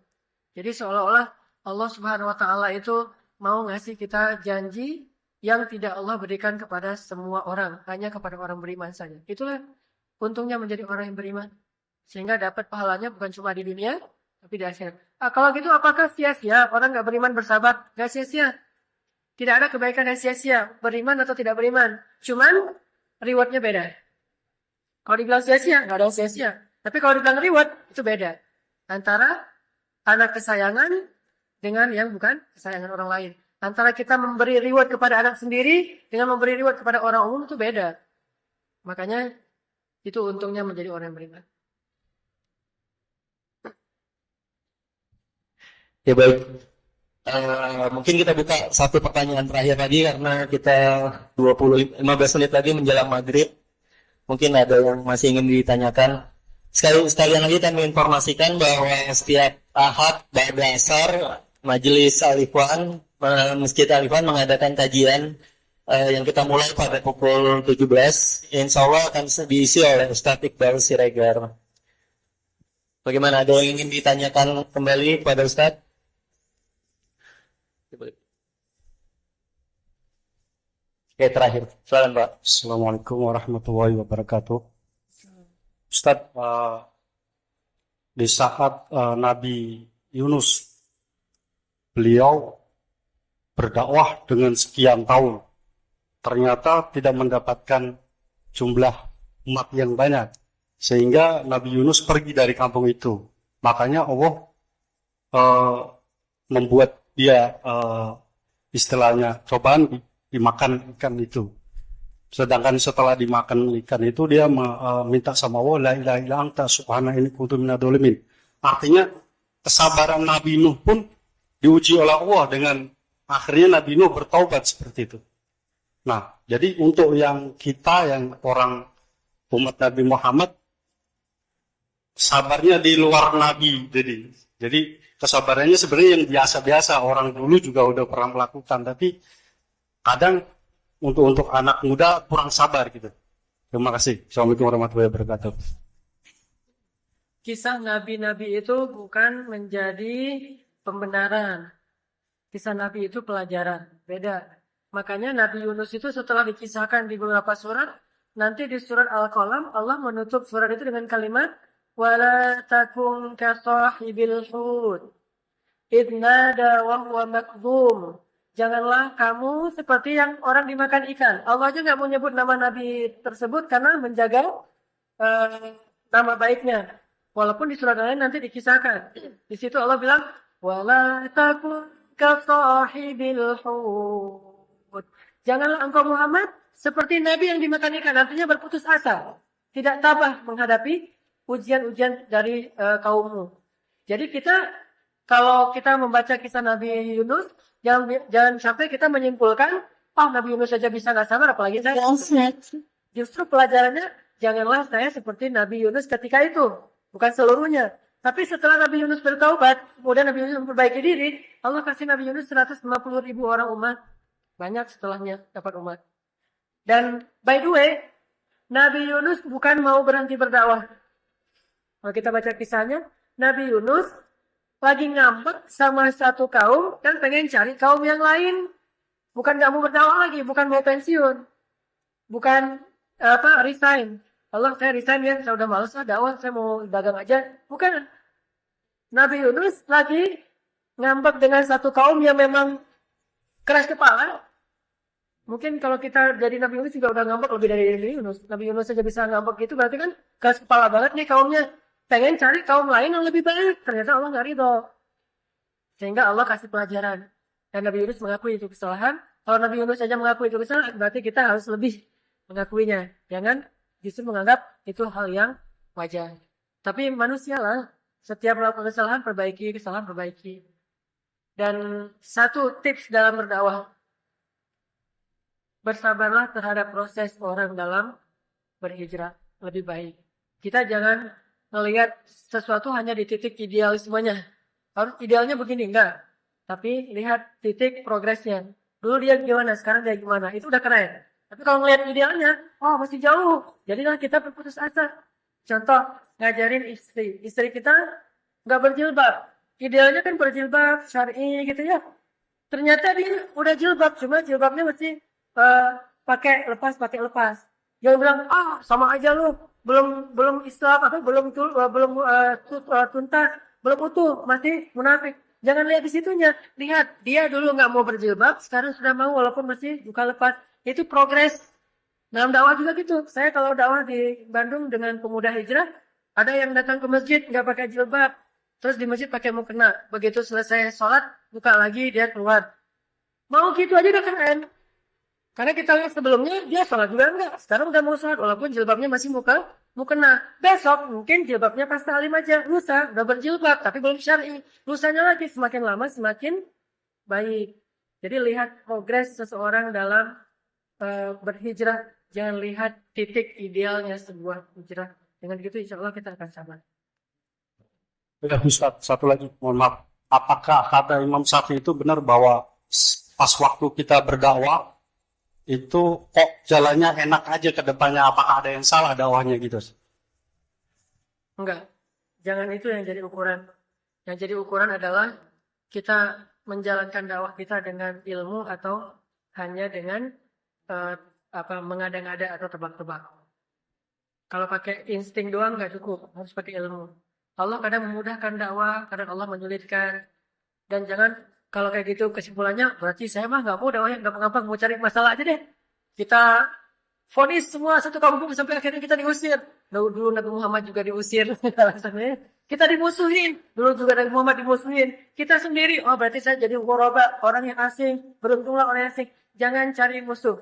Jadi seolah-olah Allah Subhanahu wa Ta'ala itu mau ngasih kita janji yang tidak Allah berikan kepada semua orang, hanya kepada orang beriman saja. Itulah untungnya menjadi orang yang beriman. Sehingga dapat pahalanya bukan cuma di dunia, tapi di akhirat. Kalau gitu apakah sia-sia orang nggak beriman bersabar? Nggak sia-sia. Tidak ada kebaikan yang sia-sia, beriman atau tidak beriman. Cuman rewardnya beda. Kalau dibilang sia-sia, nggak ada yang sia-sia. Tapi kalau dibilang reward, itu beda. Antara anak kesayangan dengan yang bukan kesayangan orang lain. Antara kita memberi reward kepada anak sendiri dengan memberi reward kepada orang umum itu beda. Makanya itu untungnya menjadi orang yang beriman. Ya baik. Mungkin kita buka satu pertanyaan terakhir lagi karena kita 15 menit lagi menjelang maghrib. Mungkin ada yang masih ingin ditanyakan. Sekalian lagi kami informasikan bahwa setiap Ahad ba'da asar Majelis Al-Ikhwan Masjid Al-Ikhwan mengadakan kajian yang kita mulai pada pukul 17. Insya Allah akan diisi oleh Ustadz Iqbal Siregar. Bagaimana, ada yang ingin ditanyakan kembali pada Ustadz? Oke, terakhir. Silakan Pak. Assalamualaikum warahmatullahi wabarakatuh. Ustadz, di saat Nabi Yunus, beliau berdakwah dengan sekian tahun, ternyata tidak mendapatkan jumlah umat yang banyak, sehingga Nabi Yunus pergi dari kampung itu. Makanya Allah membuat dia istilahnya cobaan dimakan ikan itu. Sedangkan setelah dimakan ikan itu dia minta sama Allah, la ilaha illa anta subhanaka inni kuntu minadz dzalimin. Artinya kesabaran Nabi Nuh pun diuji oleh Allah dengan akhirnya Nabi Nuh bertaubat seperti itu. Nah, jadi untuk yang kita yang orang umat Nabi Muhammad, sabarnya di luar Nabi. Jadi kesabarannya sebenarnya yang biasa-biasa, orang dulu juga udah pernah melakukan, tapi kadang untuk anak muda kurang sabar gitu. Terima kasih. Assalamualaikum warahmatullahi wabarakatuh. Kisah nabi-nabi itu bukan menjadi pembenaran. Kisah nabi itu pelajaran. Beda. Makanya Nabi Yunus itu setelah dikisahkan di beberapa surat, nanti di surat Al-Qalam Allah menutup surat itu dengan kalimat wala takun ka sahibil hud idh nada wa huwa makdhum. Janganlah kamu seperti yang orang dimakan ikan. Allah aja nggak mau nyebut nama Nabi tersebut karena menjaga nama baiknya. Walaupun di surat lain nanti dikisahkan. Di situ Allah bilang, wala takun ka sahibil hud. Janganlah engkau Muhammad seperti Nabi yang dimakan ikan. Artinya berputus asa. Tidak tabah menghadapi ujian-ujian dari kaummu. Jadi kalau kita membaca kisah Nabi Yunus, jangan sampai kita menyimpulkan, Nabi Yunus saja bisa nggak sabar, apalagi saya. Justru pelajarannya, janganlah saya seperti Nabi Yunus ketika itu. Bukan seluruhnya. Tapi setelah Nabi Yunus bertaubat, kemudian Nabi Yunus memperbaiki diri, Allah kasih Nabi Yunus 150.000 orang umat. Banyak setelahnya dapat umat. Dan by the way, Nabi Yunus bukan mau berhenti berdakwah. Kalau kita baca kisahnya, Nabi Yunus lagi ngambek sama satu kaum dan pengen cari kaum yang lain. Bukan nggak mau berdakwah lagi, bukan mau pensiun. Bukan resign. Allah, saya resign ya, saya udah malas lah dakwah, saya mau dagang aja. Bukan. Nabi Yunus lagi ngambek dengan satu kaum yang memang keras kepala. Mungkin kalau kita jadi Nabi Yunus juga udah ngambek lebih dari Nabi Yunus. Nabi Yunus saja bisa ngambek gitu, berarti kan keras kepala banget nih kaumnya. Pengen cari kaum lain yang lebih baik. Ternyata Allah nggak ridho. Sehingga Allah kasih pelajaran. Dan Nabi Yunus mengakui itu kesalahan. Kalau Nabi Yunus saja mengakui itu kesalahan, berarti kita harus lebih mengakuinya. Jangan justru menganggap itu hal yang wajar. Tapi manusia lah. Setiap melakukan kesalahan, perbaiki. Dan satu tips dalam berdakwah. Bersabarlah terhadap proses orang dalam berhijrah. Lebih baik. Kita jangan melihat sesuatu hanya di titik idealismenya. Harus idealnya begini, enggak. Tapi lihat titik progresnya. Dulu dia gimana, sekarang dia gimana. Itu udah keren. Tapi kalau ngelihat idealnya, masih jauh. Jadilah kita berputus asa. Contoh, ngajarin istri. Istri kita nggak berjilbab. Idealnya kan berjilbab, syar'i gitu ya. Ternyata dia udah jilbab, cuma jilbabnya masih pakai lepas. Jangan bilang sama aja lu, belum Islam atau tuntas, belum utuh, masih munafik. Jangan lihat di situnya, lihat dia dulu nggak mau berjilbab, sekarang sudah mau walaupun masih buka lepas. Itu progres. Dalam dakwah juga gitu. Saya kalau dakwah di Bandung dengan pemuda hijrah, ada yang datang ke masjid nggak pakai jilbab, terus di masjid pakai mukena. Begitu selesai sholat, buka lagi dia keluar. Mau gitu aja udah keren. Karena kita lihat sebelumnya dia sholat juga enggak. Sekarang udah mau sholat walaupun jilbabnya masih mukena. Besok mungkin jilbabnya pas talim aja. Lusa udah berjilbab tapi belum syar'i. Lusanya lagi semakin lama semakin baik. Jadi lihat progres seseorang dalam berhijrah. Jangan lihat titik idealnya sebuah hijrah. Dengan gitu insya Allah kita akan sabar. Ya, Ustaz, satu lagi, mohon maaf. Apakah kata Imam Syafi'i itu benar bahwa pas waktu kita berdakwah itu kok jalannya enak aja ke depannya? Apakah ada yang salah dakwahnya gitu? Enggak. Jangan itu yang jadi ukuran. Yang jadi ukuran adalah kita menjalankan dakwah kita dengan ilmu atau hanya dengan mengada-ngada atau tebak-tebak. Kalau pakai insting doang nggak cukup, harus pakai ilmu. Allah kadang memudahkan dakwah, kadang Allah menyulitkan. Dan jangan kalau kayak gitu kesimpulannya berarti saya mah nggak mau dakwah yang gampang-gampang, mau cari masalah aja deh. Kita vonis semua satu kampung sampai akhirnya kita diusir. Dulu Nabi Muhammad juga diusir. Alasannya kita dimusuhin. Dulu juga Nabi Muhammad dimusuhin. Kita sendiri, oh berarti saya jadi ghuraba, orang yang asing. Beruntunglah orang yang asing. Jangan cari musuh.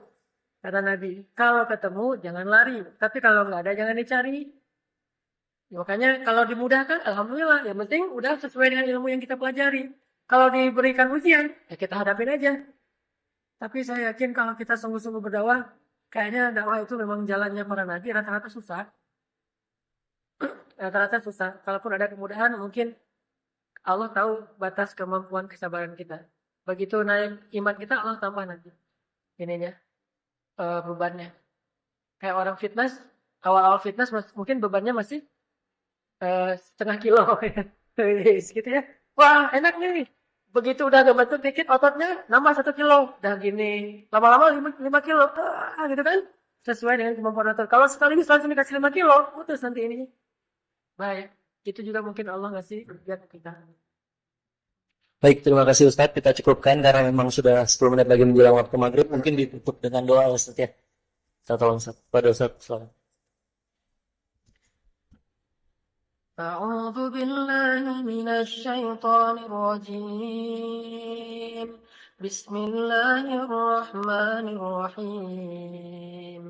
Kata Nabi, kalau ketemu jangan lari. Tapi kalau nggak ada jangan dicari. Makanya kalau dimudahkan, alhamdulillah. Yang penting udah sesuai dengan ilmu yang kita pelajari. Kalau diberikan ujian, ya kita hadapin aja. Tapi saya yakin kalau kita sungguh-sungguh berdakwah, kayaknya dakwah itu memang jalannya para nabi rata-rata susah. Rata-rata susah. Kalaupun ada kemudahan, mungkin Allah tahu batas kemampuan kesabaran kita. Begitu naik iman kita, Allah tambah nanti. Ininya, bebannya. Kayak orang fitness, awal-awal fitness mungkin bebannya masih setengah kilo. Gitu ya. Wah, enak nih. Begitu udah kebentuk dikit ototnya, nambah 1 kilo. Udah gini. Lama-lama 5 kilo. Gitu kan. Sesuai dengan kemampuan otot. Kalau sekaligus langsung dikasih 5 kilo, putus nanti ini. Baik. Itu juga mungkin Allah ngasih ujian kita. Baik, terima kasih Ustadz. Kita cukupkan karena memang sudah 10 menit lagi menjelang waktu maghrib. Mungkin ditutup dengan doa Ustadz ya. Saya tolong Ustadz. Pada Ustadz. Selamat. أعوذ بالله من الشيطان الرجيم بسم الله الرحمن الرحيم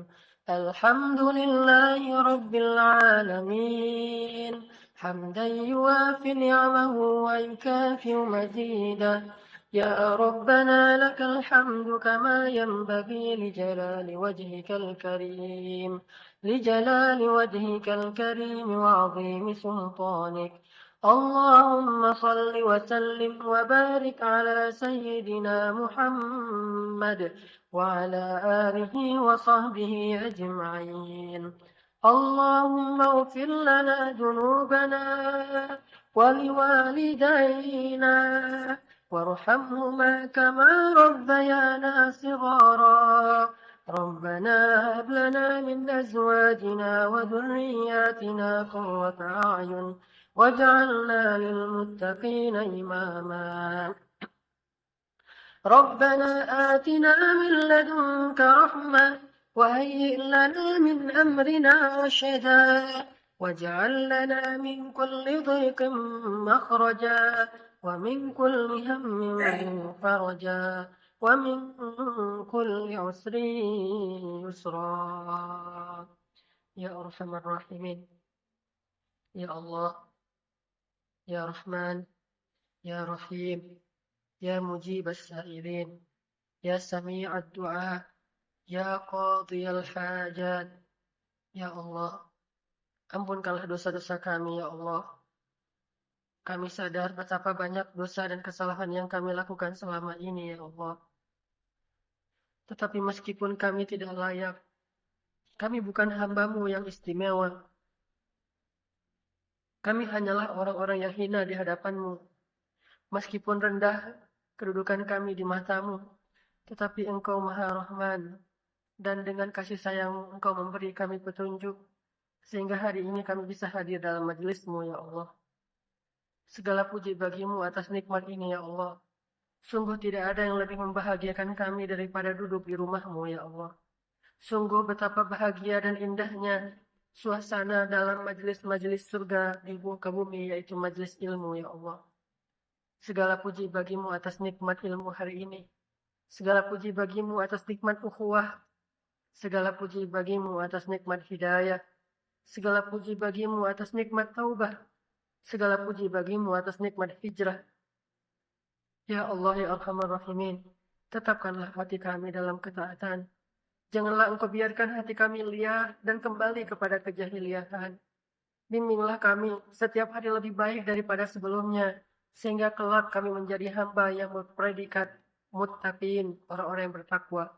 الحمد لله رب العالمين حمدا يوافي نعمه ويكافئ مزيده يا ربنا لك الحمد كما ينبغي لجلال وجهك الكريم وعظيم سلطانك اللهم صل وسلم وبارك على سيدنا محمد وعلى آله وصحبه أجمعين اللهم اغفر لنا ذنوبنا ولوالدينا وارحمهما كما ربيانا صغارا ربنا هب لنا من أزواجنا وذرياتنا قرة أعين واجعلنا للمتقين إماما ربنا آتنا من لدنك رحمة وهيئ لنا من أمرنا رشدا واجعل لنا من كل ضيق مخرجا ومن كل هم فرجا ومن كل عسر يسرا يا أرحم الراحمين يا الله يا رحمن يا رحيم يا مجيب السائلين يا سميع الدعاء يا قاضي الحاجات يا الله ampunkanlah dosa-dosa kami ya Allah. Kami sadar betapa banyak dosa dan kesalahan yang kami lakukan selama ini ya Allah. Tetapi meskipun kami tidak layak, kami bukan hamba-Mu yang istimewa. Kami hanyalah orang-orang yang hina di hadapan-Mu. Meskipun rendah kedudukan kami di mata-Mu, tetapi Engkau Maha Rahman, dan dengan kasih sayang Engkau memberi kami petunjuk, sehingga hari ini kami bisa hadir dalam majelis-Mu, ya Allah. Segala puji bagimu atas nikmat ini, ya Allah. Sungguh tidak ada yang lebih membahagiakan kami daripada duduk di rumah-Mu, ya Allah. Sungguh betapa bahagia dan indahnya suasana dalam majelis-majelis surga di muka bumi, yaitu majelis ilmu, ya Allah. Segala puji bagimu atas nikmat ilmu hari ini. Segala puji bagimu atas nikmat ukhuwah. Segala puji bagimu atas nikmat hidayah. Segala puji bagimu atas nikmat taubah. Segala puji bagimu atas nikmat hijrah. Ya Allah, ya Arhamar Rahimin, tetapkanlah hati kami dalam ketaatan. Janganlah Engkau biarkan hati kami liar dan kembali kepada kejahiliahan. Bimbinglah kami setiap hari lebih baik daripada sebelumnya, sehingga kelak kami menjadi hamba yang berpredikat muttaqin, orang-orang yang bertakwa.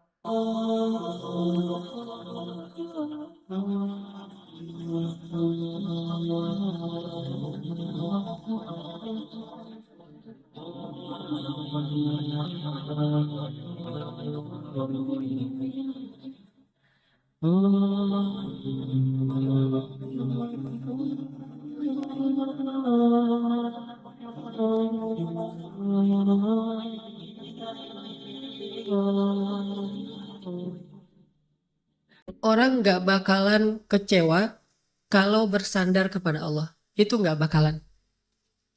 Orang nggak bakalan kecewa kalau bersandar kepada Allah. Itu nggak bakalan.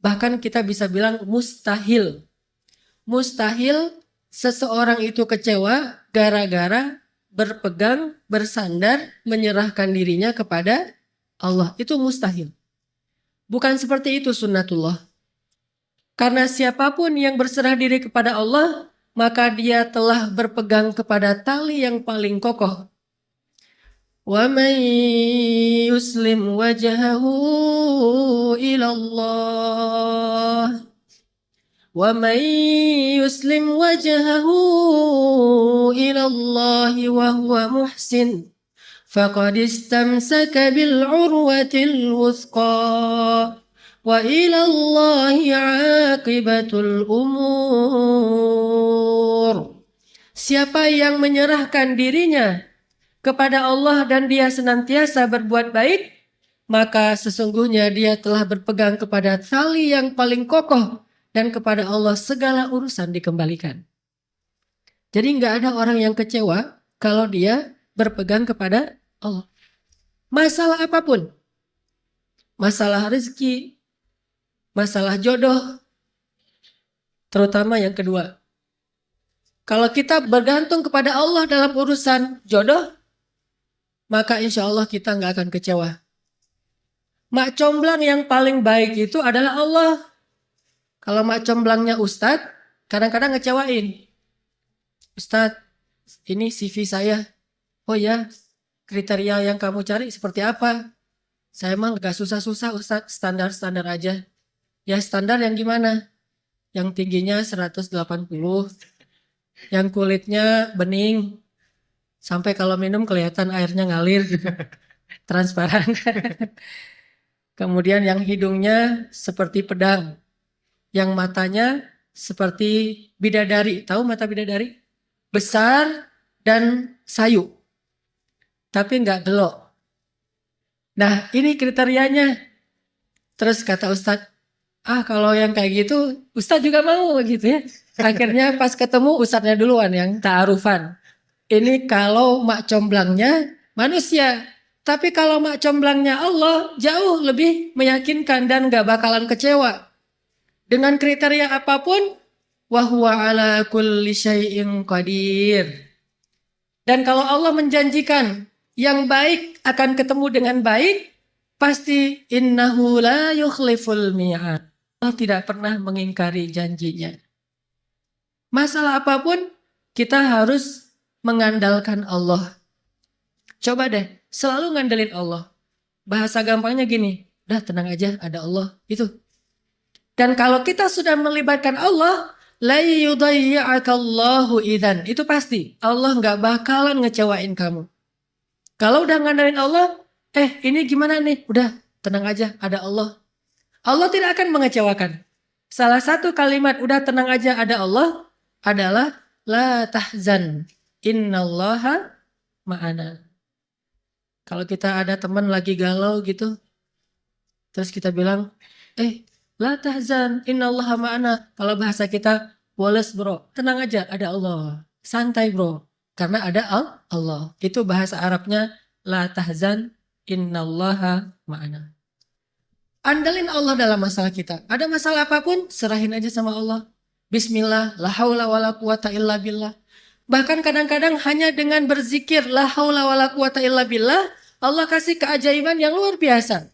Bahkan kita bisa bilang mustahil. Mustahil seseorang itu kecewa gara-gara berpegang, bersandar, menyerahkan dirinya kepada Allah. Itu mustahil. Bukan seperti itu sunnatullah. Karena siapapun yang berserah diri kepada Allah, maka dia telah berpegang kepada tali yang paling kokoh. وَمَنْ يُسْلِمْ وَجْهَهُ إِلَى اللَّهِ وَمَنْ يُسْلِمْ وَجْهَهُ إِلَى اللَّهِ وَهُوَ مُحْسِنٌ فَقَدِ اسْتَمْسَكَ بِالْعُرْوَةِ الْوُثْقَى وَإِلَى اللَّهِ عَاقِبَةُ الْأُمُورِ. Siapa yang menyerahkan dirinya kepada Allah dan dia senantiasa berbuat baik, maka sesungguhnya dia telah berpegang kepada tali yang paling kokoh dan kepada Allah segala urusan dikembalikan. Jadi nggak ada orang yang kecewa kalau dia berpegang kepada Allah. Masalah apapun, masalah rezeki, masalah jodoh, terutama yang kedua. Kalau kita bergantung kepada Allah dalam urusan jodoh, maka insya Allah kita nggak akan kecewa. Mak comblang yang paling baik itu adalah Allah. Kalau mak comblangnya Ustadz, kadang-kadang ngecewain. Ustadz, ini CV saya. Oh ya, kriteria yang kamu cari seperti apa? Saya emang gak susah-susah Ustadz, standar-standar aja. Ya standar yang gimana? Yang tingginya 180, yang kulitnya bening, sampai kalau minum kelihatan airnya ngalir, transparan. Kemudian yang hidungnya seperti pedang, yang matanya seperti bidadari. Tahu mata bidadari? Besar dan sayu, tapi nggak gelok. Nah ini kriterianya. Terus kata Ustadz, kalau yang kayak gitu Ustadz juga mau gitu ya. Akhirnya pas ketemu Ustadznya duluan yang ta'arufan. Ini kalau mak comblangnya manusia. Tapi kalau mak comblangnya Allah jauh lebih meyakinkan dan gak bakalan kecewa. Dengan kriteria apapun, wahuwa ala kulli syai'in qadir. Dan kalau Allah menjanjikan yang baik akan ketemu dengan baik, pasti innahu la yukhliful mi'ad. Allah tidak pernah mengingkari janjinya. Masalah apapun, kita harus mengandalkan Allah. Coba deh, selalu ngandelin Allah. Bahasa gampangnya gini, udah tenang aja, ada Allah. Itu. Dan kalau kita sudah melibatkan Allah, la yudayya'akallahu idzan. Itu pasti, Allah nggak bakalan ngecewain kamu. Kalau udah ngandelin Allah, ini gimana nih? Udah, tenang aja, ada Allah. Allah tidak akan mengecewakan. Salah satu kalimat, udah tenang aja, ada Allah, adalah la tahzan, innallaha ma'ana. Kalau kita ada teman lagi galau gitu, terus kita bilang, la tahzan, innallaha ma'ana. Kalau bahasa kita, Wallace bro, tenang aja, ada Allah. Santai bro, karena ada Allah. Itu bahasa Arabnya, la tahzan, innallaha ma'ana. Andalin Allah dalam masalah kita. Ada masalah apapun, serahin aja sama Allah. Bismillah, la haula wa la quwata illa billah. Bahkan kadang-kadang hanya dengan berzikir, la haula wa la quwata illa billah, Allah kasih keajaiban yang luar biasa.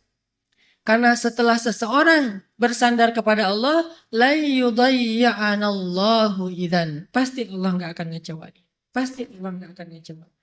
Karena setelah seseorang bersandar kepada Allah, la yudayya'anallahu idzan. Pasti Allah nggak akan ngecewain. Pasti Allah nggak akan ngecewain.